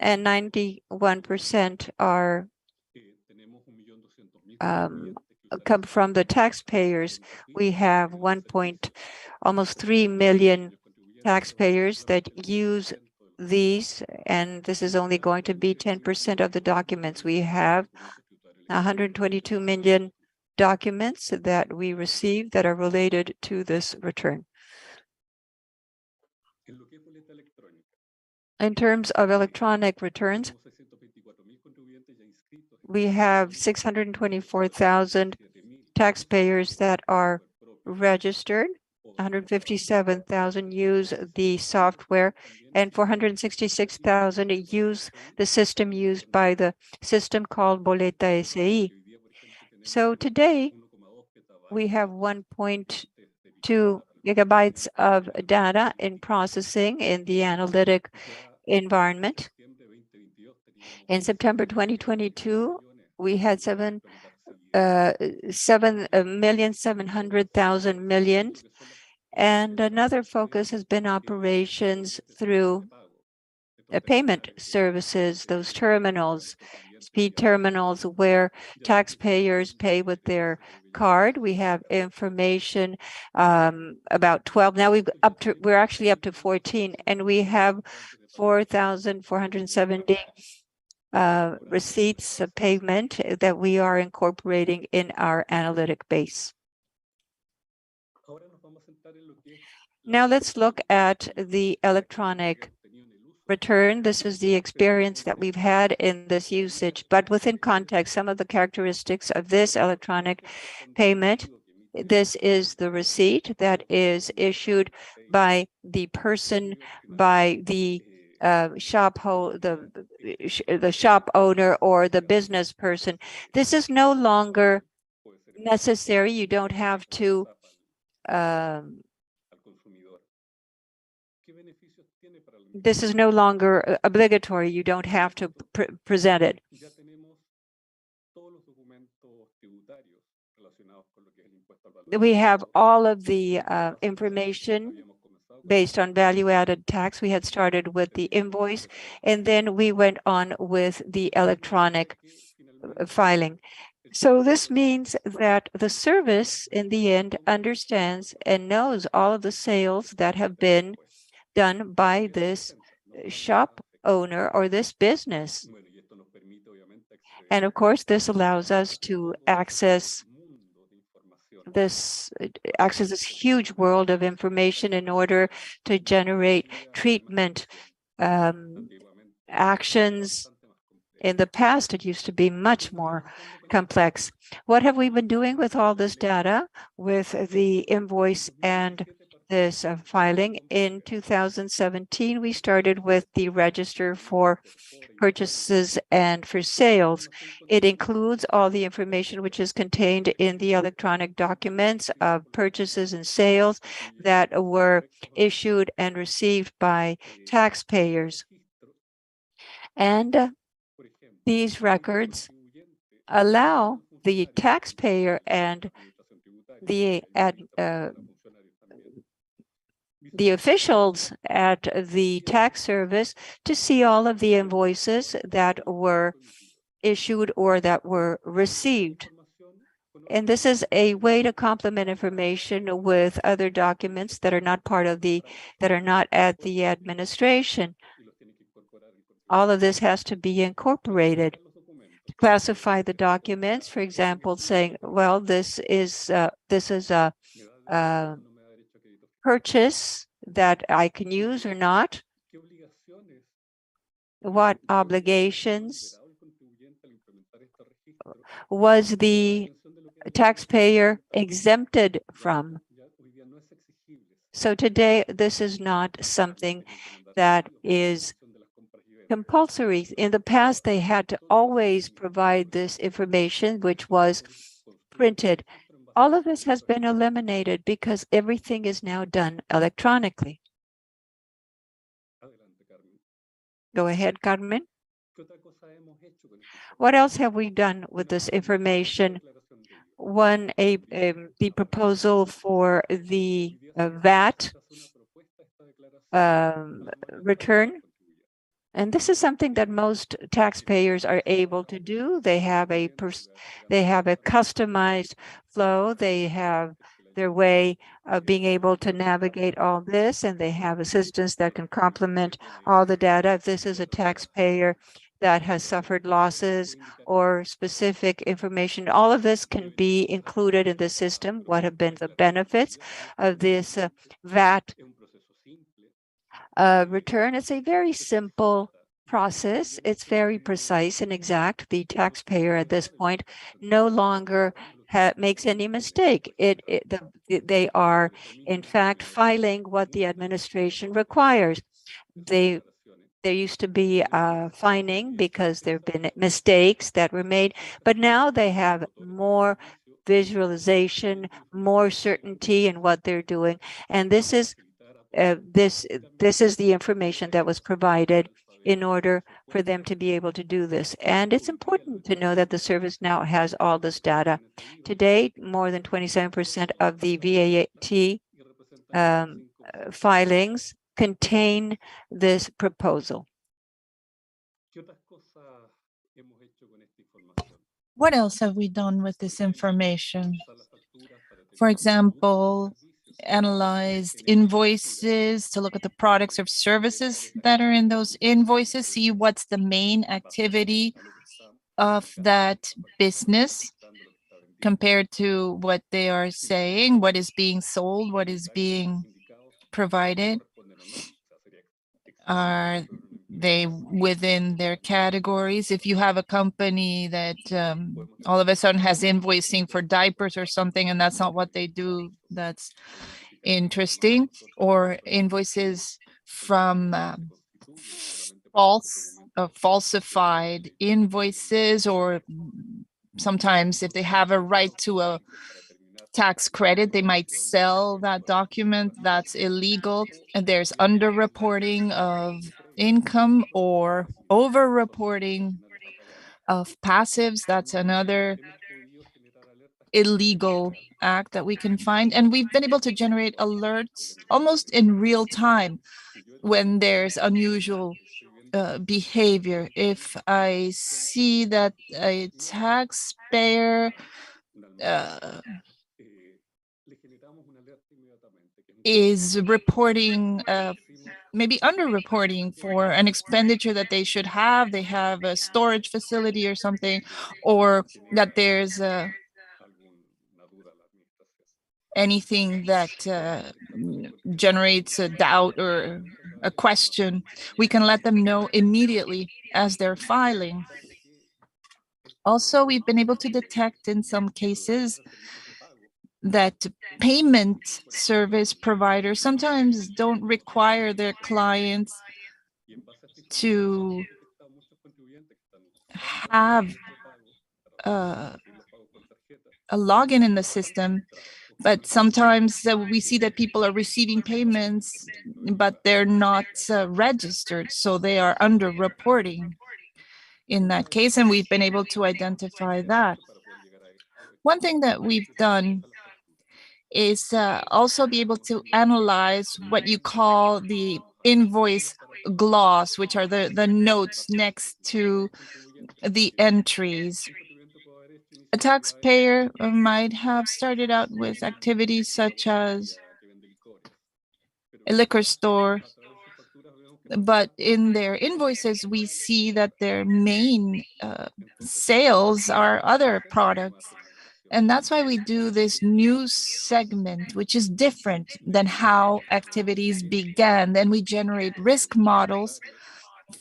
and 91% are come from the taxpayers. We have almost 3 million taxpayers that use these, and this is only going to be 10% of the documents. We have 122 million documents that we receive that are related to this return. In terms of electronic returns, we have 624,000 taxpayers that are registered. 157,000 use the software, and 466,000 use the system used by the system called Boleta SI. So today, we have 1.2 gigabytes of data in processing in the analytic environment. In September 2022, we had 7,700,000 and another focus has been operations through payment services, those terminals, speed terminals where taxpayers pay with their card. We have information about 12. Now we're actually up to 14, and we have 4,470 receipts of payment that we are incorporating in our analytic base. Now let's look at the electronic return. This is the experience that we've had in this usage, but within context, some of the characteristics of this electronic payment. This is the receipt that is issued by the person, by the shop owner or the business person. This is no longer necessary. You don't have to this is no longer obligatory. You don't have to present it. We have all of the information based on value-added tax. We had started with the invoice, and then we went on with the electronic filing. So this means that the service in the end understands and knows all of the sales that have been done by this shop owner or this business. And of course, this allows us to access this huge world of information in order to generate treatment actions. In the past, it used to be much more complex. What have we been doing with all this data, with the invoice and this filing? In 2017, we started with the register for purchases and for sales. It includes all the information which is contained in the electronic documents of purchases and sales that were issued and received by taxpayers. And these records allow the taxpayer and the officials at the tax service to see all of the invoices that were issued or that were received. And this is a way to complement information with other documents that are not at the administration. All of this has to be incorporated. Classify the documents, for example, saying, well, this is a purchase that I can use or not. What obligations was the taxpayer exempted from. So today, this is not something that is compulsory. In the past, they had to always provide this information, which was printed. All of this has been eliminated because everything is now done electronically. Go ahead, Carmen. What else have we done with this information? One, the proposal for the VAT return. And this is something that most taxpayers are able to do. They have a customized flow. They have their way of being able to navigate all this, and they have assistants that can complement all the data. If this is a taxpayer that has suffered losses or specific information, all of this can be included in the system. What have been the benefits of this VAT return? It's a very simple process. It's very precise and exact. The taxpayer at this point no longer makes any mistake. They are, in fact, filing what the administration requires. There used to be fining because there have been mistakes that were made, but now they have more visualization, more certainty in what they're doing. And this is the information that was provided in order for them to be able to do this. And it's important to know that the service now has all this data. Today, more than 27% of the VAT filings contain this proposal. What else have we done with this information? For example, analyzed invoices to look at the products or services that are in those invoices, see what's the main activity of that business compared to what they are saying, what is being sold, what is being provided. Are they within their categories? If you have a company that all of a sudden has invoicing for diapers or something, and that's not what they do, that's interesting. Or invoices from falsified invoices, or sometimes if they have a right to a tax credit, they might sell that document. That's illegal. And there's underreporting of income or overreporting of passives. That's another illegal act that we can find. And we've been able to generate alerts almost in real time when there's unusual behavior. If I see that a taxpayer is reporting, maybe underreporting for an expenditure that they should have, they have a storage facility or something, or that there's anything that generates a doubt or a question, we can let them know immediately as they're filing. Also, we've been able to detect in some cases that payment service providers sometimes don't require their clients to have a login in the system, but sometimes we see that people are receiving payments, but they're not registered, so they are underreporting in that case, and we've been able to identify that. One thing that we've done is also be able to analyze what you call the invoice gloss, which are the notes next to the entries. A taxpayer might have started out with activities such as a liquor store, but in their invoices, we see that their main sales are other products. And that's why we do this new segment, which is different than how activities began. Then we generate risk models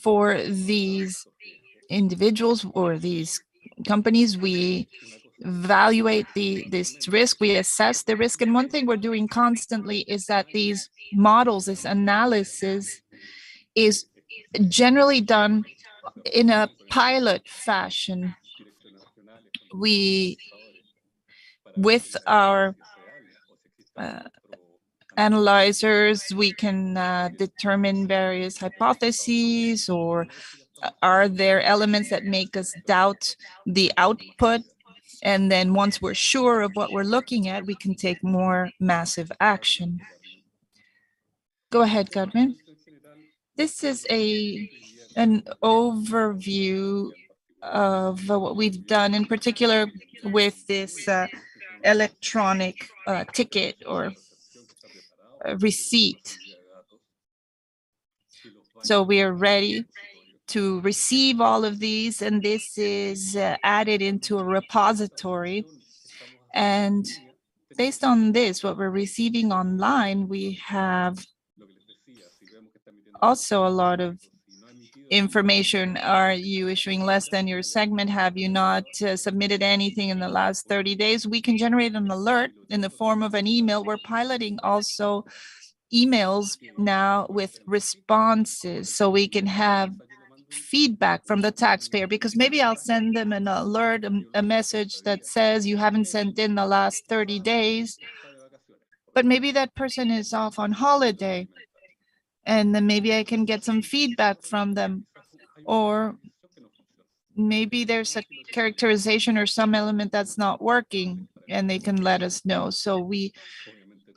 for these individuals or these companies. We evaluate this risk, we assess the risk. And one thing we're doing constantly is that these models, this analysis is generally done in a pilot fashion. We, with our analyzers, we can determine various hypotheses, or are there elements that make us doubt the output? And then once we're sure of what we're looking at, we can take more massive action. Go ahead, Carmen. This is an overview of what we've done, in particular with this electronic ticket or receipt. So we are ready to receive all of these, and this is added into a repository. And based on this, what we're receiving online, we have also a lot of information. Are you issuing less than your segment? Have you not submitted anything in the last 30 days? We can generate an alert in the form of an email. We're piloting also emails now with responses, so we can have feedback from the taxpayer, because maybe I'll send them an alert, a message that says you haven't sent in the last 30 days, but maybe that person is off on holiday, and then maybe I can get some feedback from them. Or maybe there's a characterization or some element that's not working, and they can let us know. So we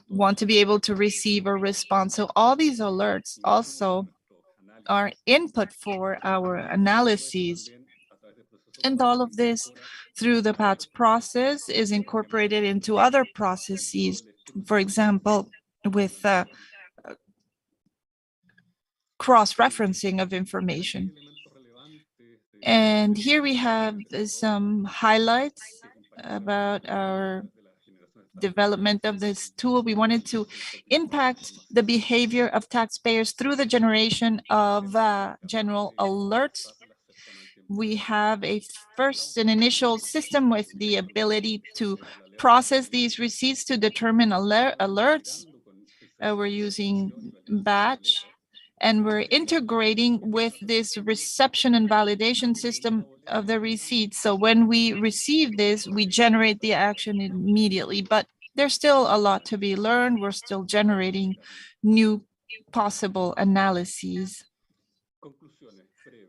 want to be able to receive a response. So all these alerts also are input for our analyses. And all of this, through the PATS process, is incorporated into other processes. For example, with cross-referencing of information. And here we have some highlights about our development of this tool. We wanted to impact the behavior of taxpayers through the generation of general alerts. We have an initial system with the ability to process these receipts to determine alerts. We're using batch, and we're integrating with this reception and validation system of the receipts. So when we receive this, we generate the action immediately, but there's still a lot to be learned. We're still generating new possible analyses.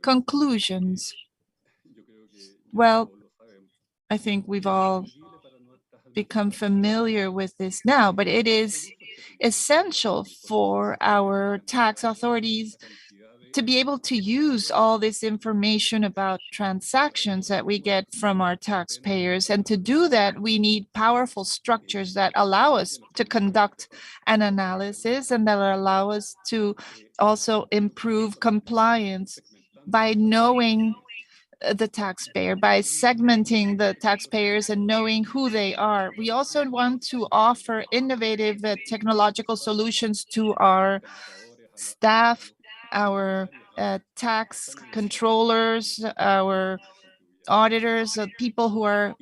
Conclusions. Well, I think we've all become familiar with this now, but it is essential for our tax authorities to be able to use all this information about transactions that we get from our taxpayers. And to do that, we need powerful structures that allow us to conduct an analysis and that allow us to also improve compliance by knowing the taxpayer, by segmenting the taxpayers and knowing who they are. We also want to offer innovative technological solutions to our staff, our tax controllers, our auditors, people who are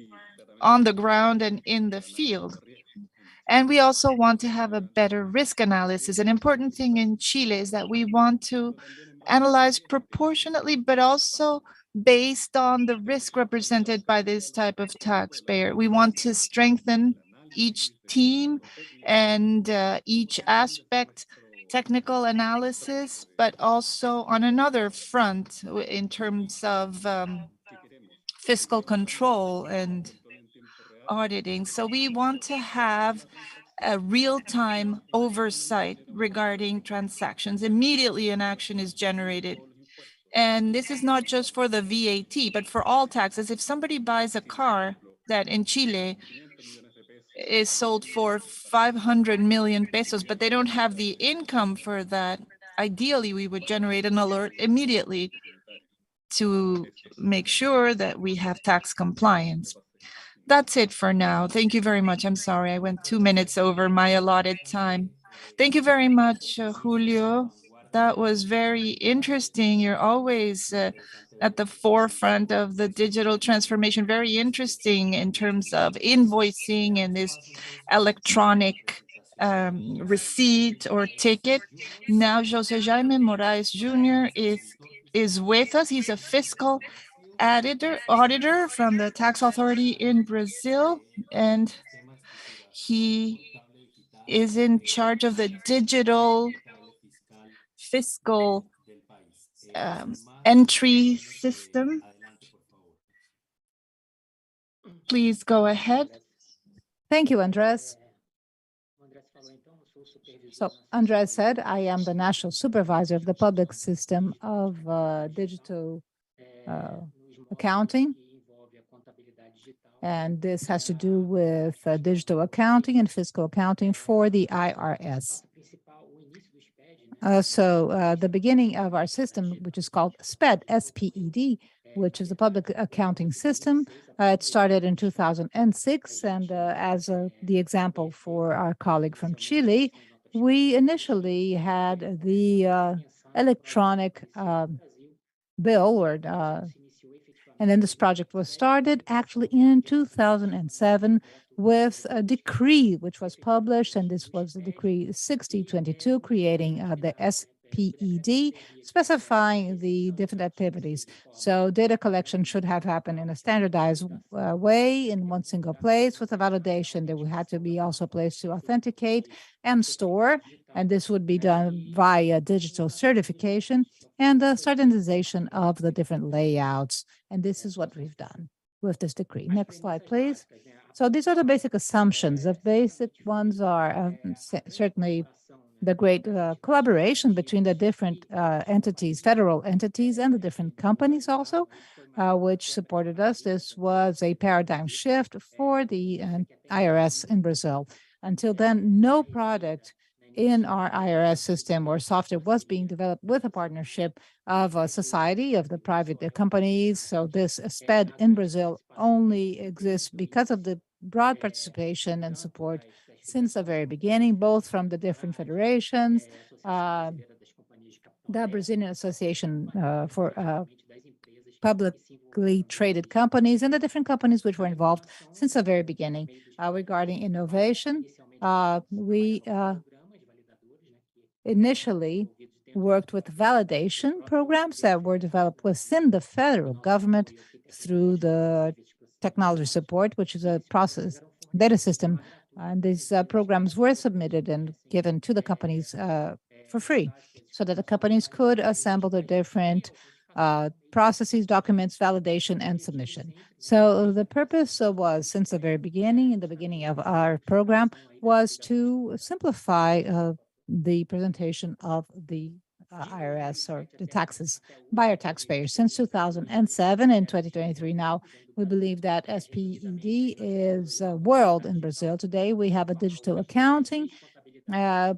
on the ground and in the field. And we also want to have a better risk analysis. An important thing in Chile is that we want to analyze proportionately, but also based on the risk represented by this type of taxpayer. We want to strengthen each team and each aspect, technical analysis, but also on another front in terms of fiscal control and auditing. So we want to have a real-time oversight regarding transactions. Immediately an action is generated. And this is not just for the VAT, but for all taxes. If somebody buys a car that in Chile is sold for 500 million pesos, but they don't have the income for that, ideally we would generate an alert immediately to make sure that we have tax compliance. That's it for now. Thank you very much. I'm sorry, I went 2 minutes over my allotted time. Thank you very much, Julio. That was very interesting. You're always at the forefront of the digital transformation. Very interesting in terms of invoicing and this electronic receipt or ticket. Now, José Jaime Moraes Jr. is with us. He's a fiscal auditor from the tax authority in Brazil, and he is in charge of the digital fiscal entry system. Please go ahead. Thank you, Andres. So Andres said, I am the national supervisor of the public system of digital accounting. And this has to do with digital accounting and fiscal accounting for the IRS. The beginning of our system, which is called SPED, S-P-E-D, which is the public accounting system. It started in 2006, and as the example for our colleague from Chile, we initially had the electronic bill, and then this project was started actually in 2007 with a decree which was published, and this was the decree 6022, creating the SPED, specifying the different activities. So data collection should have happened in a standardized way in one single place with a validation. There would have to be also a place to authenticate and store, and this would be done via digital certification and the standardization of the different layouts. And this is what we've done with this decree. Next slide, please. So these are the basic assumptions. The basic ones are certainly the great collaboration between the different entities, federal entities, and the different companies also, which supported us. This was a paradigm shift for the IRS in Brazil. Until then, no product in our IRS system or software was being developed with a partnership of a society, of the private companies. So this SPED in Brazil only exists because of the broad participation and support since the very beginning, both from the different federations, the Brazilian Association for Publicly Traded Companies, and the different companies which were involved since the very beginning. Regarding innovation, we initially worked with validation programs that were developed within the federal government through the technology support, which is a process data system. And these programs were submitted and given to the companies for free so that the companies could assemble the different processes, documents, validation, and submission. So the purpose was, since the very beginning, in the beginning of our program, was to simplify the presentation of the IRS or the taxes by our taxpayers. Since 2007 and 2023 now, we believe that SPED is a world in Brazil. Today, we have a digital accounting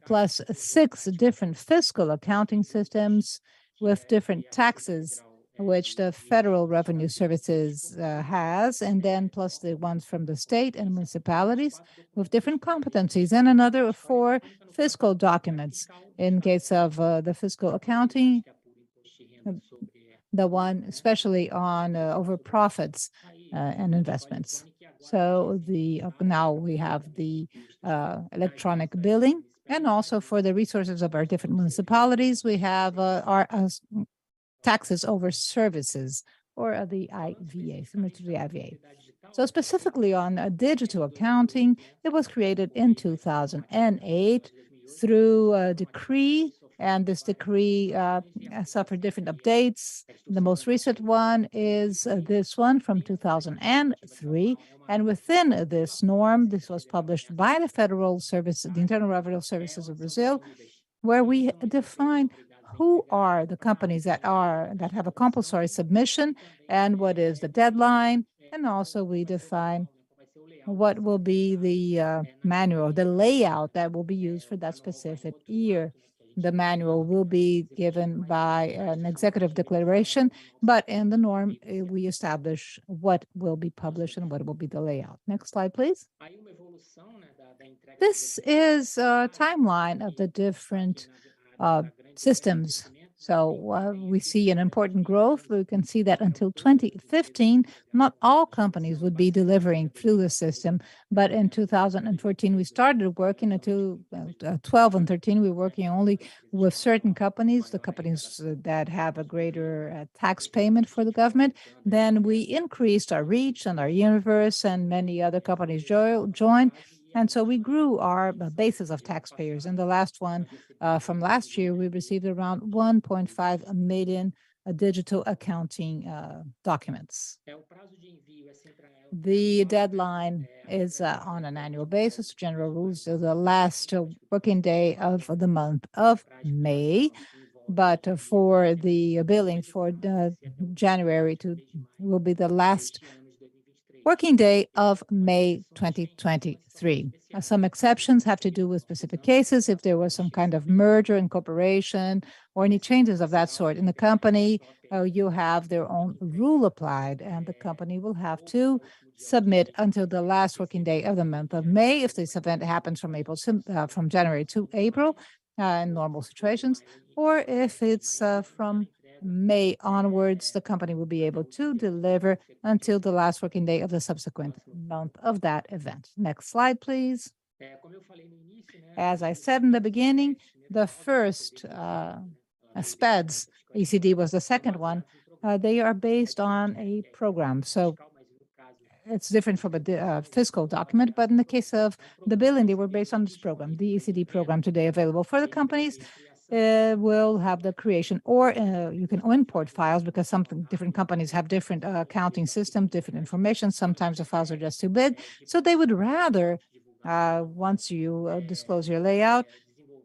plus 6 different fiscal accounting systems with different taxes, which the Federal Revenue Services has, and then plus the ones from the state and municipalities with different competencies, and another 4 fiscal documents. In case of the fiscal accounting, the one especially on over profits and investments. So now we have the electronic billing, and also for the resources of our different municipalities, we have our taxes over services, or the IVA, similar to the IVA. So specifically on digital accounting, it was created in 2008 through a decree, and this decree suffered different updates. The most recent one is this one from 2003, and within this norm, this was published by the Federal Service, the Internal Revenue Services of Brazil, where we define who are the companies that have a compulsory submission and what is the deadline, and also we define what will be the manual, the layout that will be used for that specific year. The manual will be given by an executive declaration, but in the norm, we establish what will be published and what will be the layout. Next slide, please. This is a timeline of the different systems. So we see an important growth. We can see that until 2015, not all companies would be delivering through the system. But in 2014, we started working until 12 and 13, we were working only with certain companies, the companies that have a greater tax payment for the government. Then we increased our reach and our universe, and many other companies joined. And so we grew our basis of taxpayers. And the last one from last year, we received around 1.5 million digital accounting documents. The deadline is on an annual basis. General rules are the last working day of the month of May. But for the billing for January will be the last working day of May 2023. Some exceptions have to do with specific cases. If there was some kind of merger, incorporation, or any changes of that sort in the company, you have their own rule applied, and the company will have to submit until the last working day of the month of May. If this event happens from January to April in normal situations, or if it's from May onwards, the company will be able to deliver until the last working day of the subsequent month of that event. Next slide, please. As I said in the beginning, the first SPEDS, ECD was the second one. They are based on a program. So it's different from a fiscal document, but in the case of the billing, they were based on this program, the ECD program today available for the companies. Will have the creation, or you can import files, because some different companies have different accounting systems, different information. Sometimes the files are just too big. So they would rather, once you disclose your layout,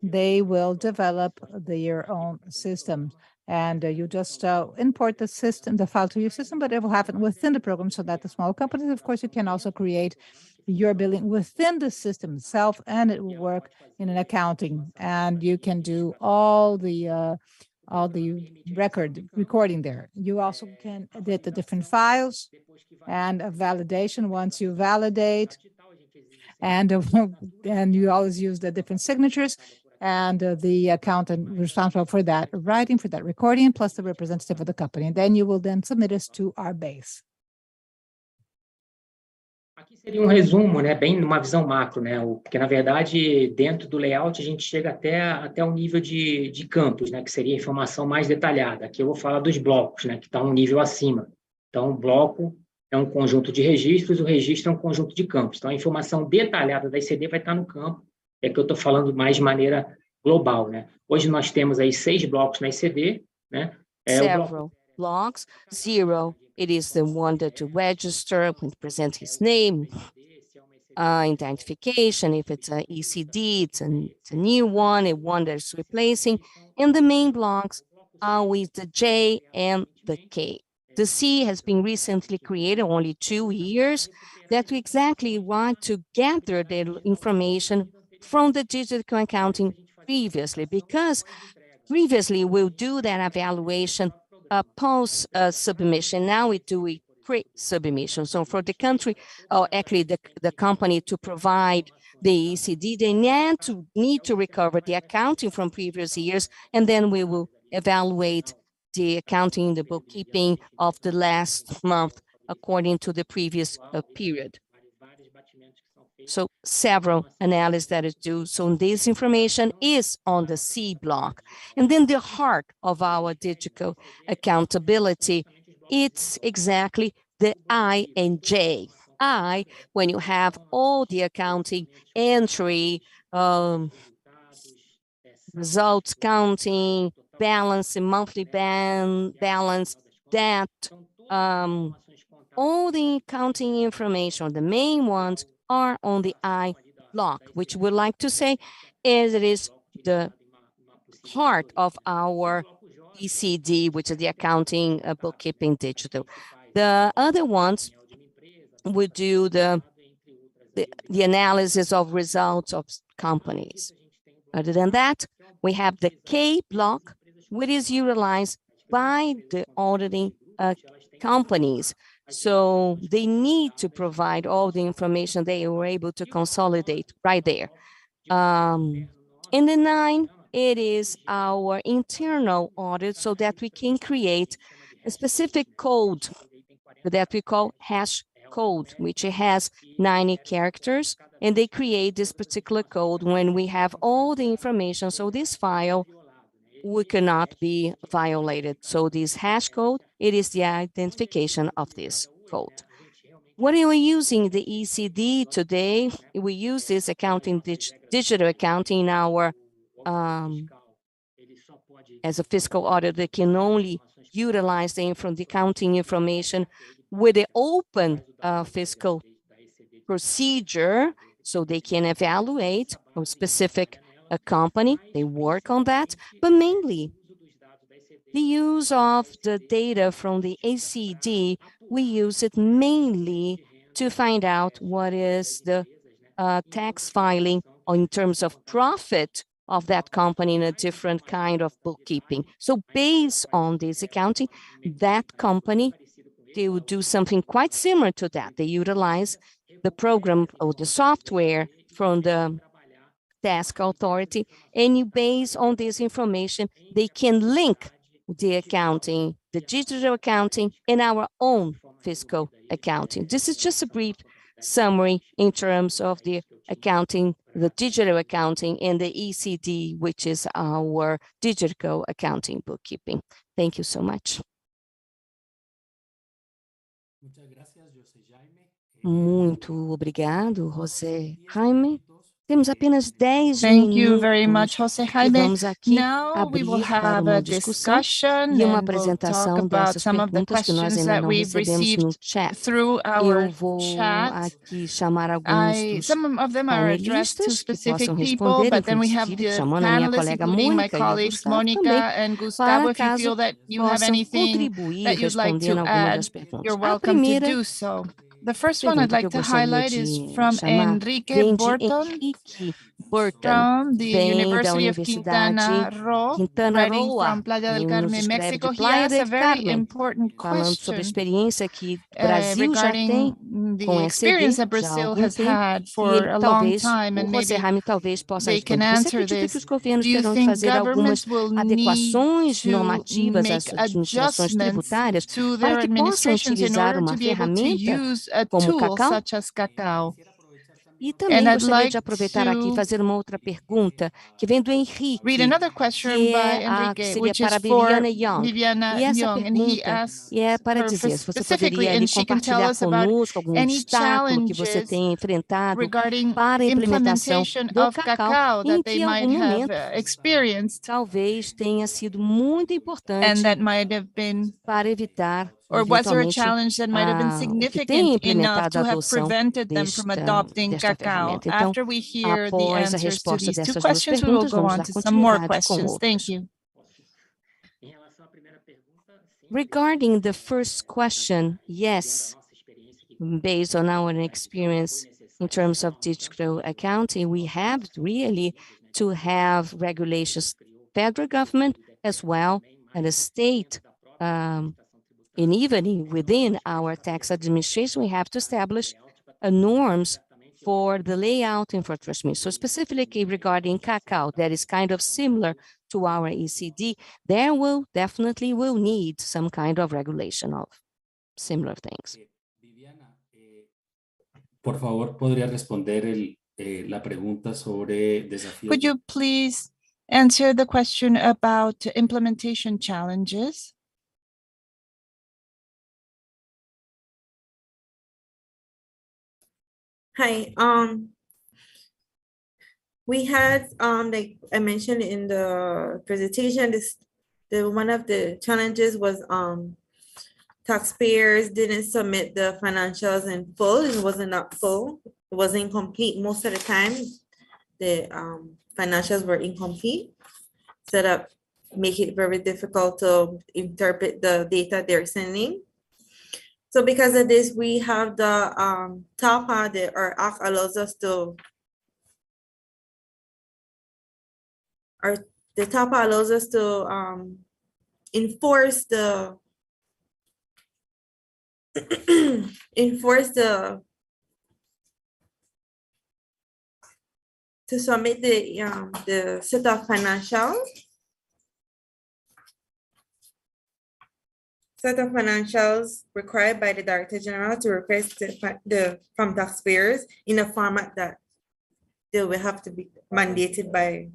they will develop their own systems. And you just import the file to your system, but it will happen within the program, so that the small companies, of course, you can also create your billing within the system itself, and it will work in an accounting, and you can do all the recording there. You also can edit the different files and a validation once you validate, and you always use the different signatures, and the accountant responsible for that writing, for that recording, plus the representative of the company. And then you will then submit us to our base. Aqui seria resumo, né, bem numa visão macro, né, porque na verdade dentro do layout a gente chega até o nível de campos, né, que seria a informação mais detalhada. Aqui eu vou falar dos blocos, né, que está um nível acima. Então, o bloco é um conjunto de registros, o registro é um conjunto de campos. Então, a informação detalhada da ICD vai estar no campo, é que eu estou falando mais de maneira global, né. Hoje nós temos aí 6 blocos na ICD, né. Several blocks, 0. It is the one that you register, when to present his name, identification. If it's an ECD, it's a new one, a one that's replacing. And the main blocks are with the J and the K. The C has been recently created, only 2 years, that we exactly want to gather the information from the digital accounting previously, because previously we'll do that evaluation post submission. Now we do it pre-submission. So for the country, or actually the company, to provide the ECD, they need to recover the accounting from previous years, and then we will evaluate the accounting, the bookkeeping of the last month according to the previous period. So several analyses that is due. So this information is on the C block. And then the heart of our digital accountability, it's exactly the I and J. I, when you have all the accounting entry, results counting, balance, monthly balance, debt, all the accounting information, the main ones are on the I block, which we like to say is it is the heart of our ECD, which is the accounting bookkeeping digital. The other ones would do the analysis of results of companies. Other than that, we have the K block, which is utilized by the auditing companies. So they need to provide all the information they were able to consolidate right there. And the 9 it is our internal audit so that we can create a specific code that we call hash code, which has 90 characters, and they create this particular code when we have all the information. So this file cannot be violated. So this hash code, it is the identification of this code. What are we using the ECD today? We use this accounting, digital accounting in our, as a fiscal auditor can only utilize the accounting information with the open fiscal procedure, so they can evaluate a specific company. They work on that, but mainly the use of the data from the ACD, we use it mainly to find out what is the tax filing in terms of profit of that company in a different kind of bookkeeping. So based on this accounting, that company, they will do something quite similar to that. They utilize the program or the software from the tax authority, and you base on this information, they can link the accounting, the digital accounting, and our own fiscal accounting. This is just a brief summary in terms of the accounting, the digital accounting, and the ECD, which is our digital accounting bookkeeping. Thank you so much. Muito obrigado, José Jaime. Temos apenas 10 Thank you very much, minutos José que Jaime. vamos aqui Now we will abrir para have uma a discussão discussion e uma and we'll talk apresentação about dessas some of the perguntas que nós questions ainda that não we've recebemos no received chat. through Eu our vou chat. aqui chamar alguns dos Some of them are addressed to panelistas que specific possam people, responder, but then we have inclusive the chamando a minha panelists, colega including my Mônica e o colleagues Gustavo Monica também, and Gustavo. para If you caso feel that you have possam anything contribuir that you'd like respondendo to alguma das add, perguntas. you're A welcome to primeira do so. The first one I'd pergunta que like eu to gostaria highlight is de from chamar Enrique vem de Borton Henrique Burton, from the vem da University of Universidade Quintana writing Roo, from Playa del e nos Carmen, escreve de Mexico. He Playa asked a del very Carmen, important falando sobre a question experiência que o Brasil já tem regarding com the experience ECD that já há Brazil algum has tempo, had e for ele a long talvez, time, o and José maybe Jaime talvez possa they can responder. Você answer acredita que this. os governos Do you terão de think fazer algumas governments will need adequações to normativas às make administrações adjustments tributárias to para their que possam administrations in utilizar order to uma be able to ferramenta use a como o tool CACAO? such as CACAO? E And também I'd gostaria like de aproveitar aqui e to fazer uma outra pergunta que vem do read Henrique, another que question by que Enrique, seria which is para a for Viviana Young. Viviana E essa Young, and he pergunta asks é para her dizer se você specifically, poderia ali and she can tell compartilhar us about conosco algum any obstáculo que você challenges tenha enfrentado regarding para a implementação implementation do of CACAO CACAO e em that they que em might algum have momento experienced talvez tenha sido muito and importante that might have been, para evitar or was there a eventualmente challenge that might have been o que tenha significant enough implementado a to have adoção prevented them from adopting desta CACAO? ferramenta. Então, After we hear the após a answers to resposta these two dessas duas questions, we will perguntas, go vamos on dar to some more continuidade com questions. outras. Thank you. Regarding the first question, yes, based on our experience in terms of digital accounting, we have really to have regulations, federal government as well, and the state, and even within our tax administration, we have to establish norms for the layout and for transmission. So specifically regarding CACAO, that is kind of similar to our ECD, there will definitely need some kind of regulation of similar things. Por favor, ¿podría responder la pregunta sobre desafíos? Could you please answer the question about implementation challenges? Hi, we had, like I mentioned in the presentation, one of the challenges was, taxpayers didn't submit the financials in full. It wasn't up full. It was incomplete most of the time. The financials were incomplete. So that make it very difficult to interpret the data they're sending. So because of this, we have the TAPA, our act allows us to, the TAPA allows us to enforce the to submit the set of financials required by the Director General to request from taxpayers in a format that they will have to be mandated by.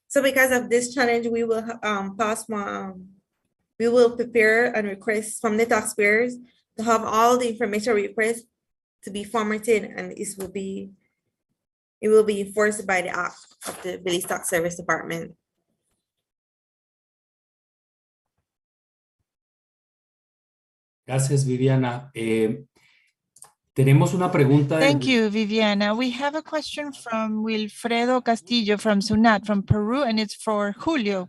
So because of this challenge, we will we will prepare and request from the taxpayers to have all the information request to be formatted, and it will be enforced by the act of the Belize Tax Service Department. Gracias, Viviana. Tenemos una pregunta. Thank you, Viviana. We have a question from Wilfredo Castillo from SUNAT from Peru, and it's for Julio.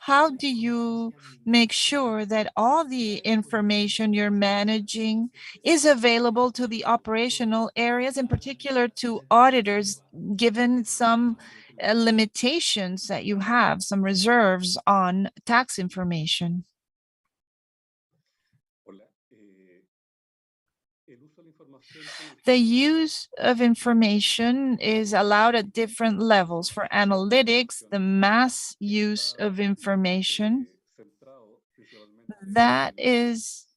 How do you make sure that all the information you're managing is available to the operational areas, in particular to auditors, given some limitations that you have, some reserves on tax information? The use of information is allowed at different levels. For analytics, the mass use of information, that is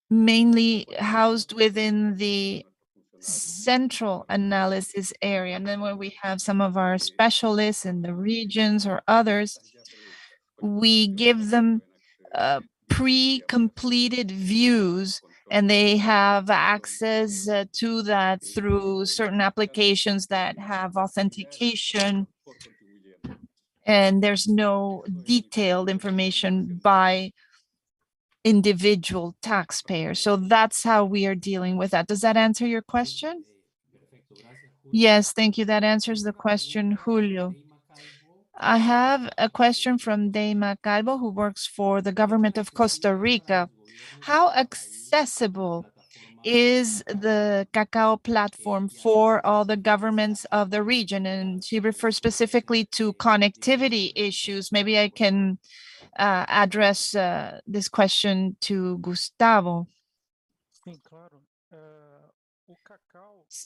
mainly housed within the central analysis area. And then when we have some of our specialists in the regions or others, we give them pre-completed views, and they have access to that through certain applications that have authentication, and there's no detailed information by individual taxpayers. So that's how we are dealing with that. Does that answer your question? Yes, thank you. That answers the question, Julio. I have a question from Deima Calvo, who works for the government of Costa Rica. How accessible is the CACAO platform for all the governments of the region? And she refers specifically to connectivity issues. Maybe I can address this question to Gustavo.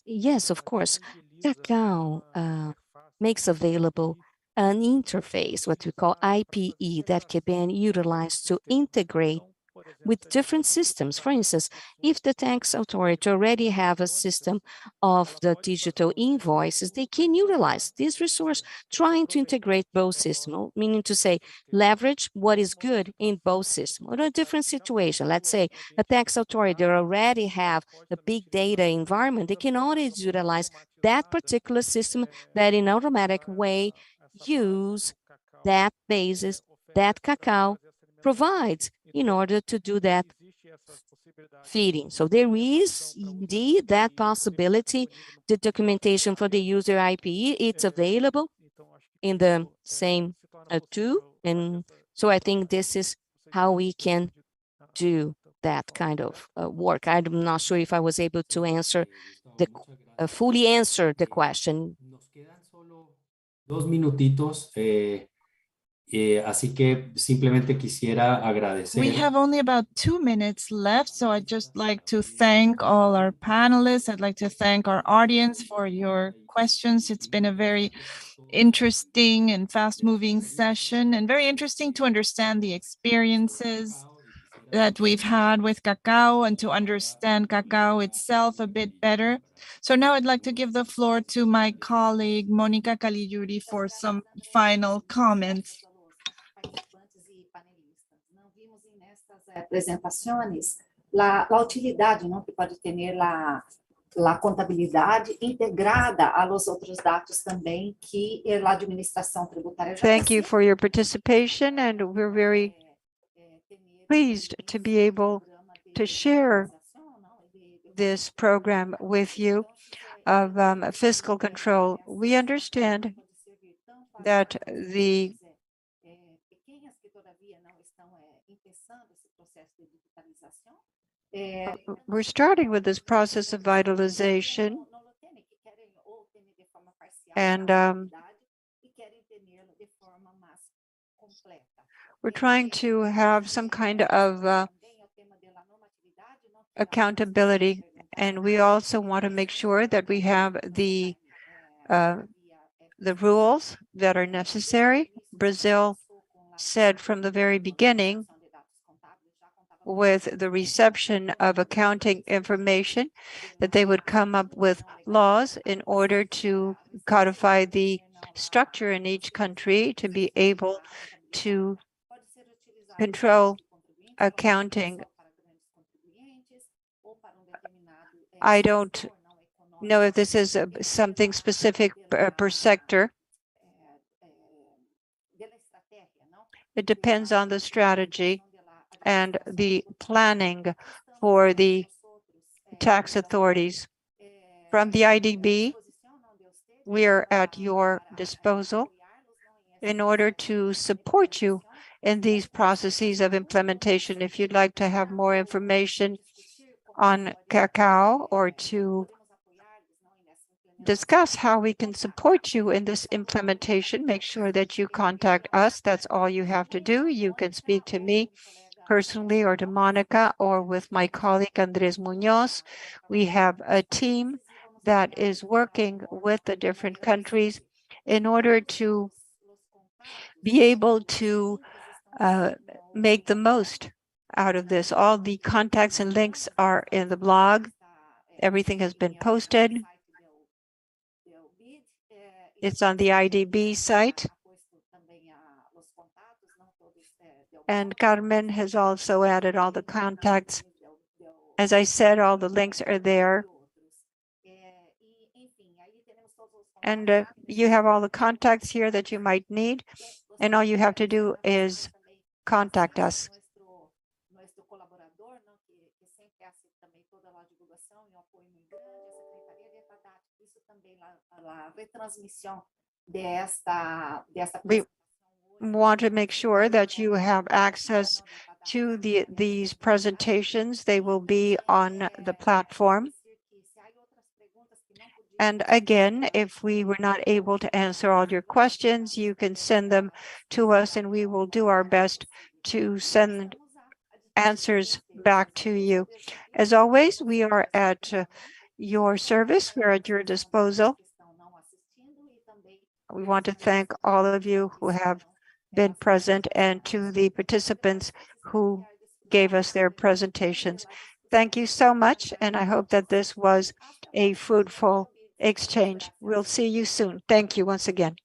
Yes, of course. CACAO makes available an interface, what we call IPE, that can be utilized to integrate with different systems. For instance, if the tax authority already have a system of the digital invoices, they can utilize this resource trying to integrate both systems, meaning to say leverage what is good in both systems. In a different situation, let's say a tax authority that already have a big data environment, they can always utilize that particular system that in automatic way use that basis that CACAO provides in order to do that feeding. So there is indeed that possibility. The documentation for the user IPE, it's available in the same tool. And so I think this is how we can do that kind of work. I'm not sure if I was able to answer fully answer the question. 2 minutitos. Así que simplemente quisiera agradecer. We have only about 2 minutes left, so I'd just like to thank all our panelists. I'd like to thank our audience for your questions. It's been a very interesting and fast-moving session, and very interesting to understand the experiences that we've had with CACAO and to understand CACAO itself a bit better. So now I'd like to give the floor to my colleague, Monica Caligiuri, for some final comments. Apresentações, a utilidade que pode ter a contabilidade integrada aos outros dados também que a administração tributária já Thank you for your participation, and we're very pleased to be able to share this program with you of fiscal control. We understand that we're starting with this process of vitalization, and We're trying to have some kind of accountability, and we also want to make sure that we have the rules that are necessary. Brazil said from the very beginning, with the reception of accounting information, that they would come up with laws in order to codify the structure in each country to be able to control accounting. I don't know if this is something specific per sector. It depends on the strategy and the planning for the tax authorities. From the IDB, we are at your disposal in order to support you in these processes of implementation. If you'd like to have more information on CACAO or to discuss how we can support you in this implementation, make sure that you contact us. That's all you have to do. You can speak to me personally or to Monica or with my colleague Andrés Muñoz. We have a team that is working with the different countries in order to be able to make the most out of this. All the contacts and links are in the blog. Everything has been posted. It's on the IDB site. And Carmen has also added all the contacts. As I said, all the links are there. And you have all the contacts here that you might need. And all you have to do is contact us. We want to make sure that you have access to these presentations. They will be on the platform. And again, if we were not able to answer all your questions, you can send them to us and we will do our best to send answers back to you. As always, we are at your service. We're at your disposal. We want to thank all of you who have been present and to the participants who gave us their presentations. Thank you so much, and I hope that this was a fruitful exchange. We'll see you soon. Thank you once again.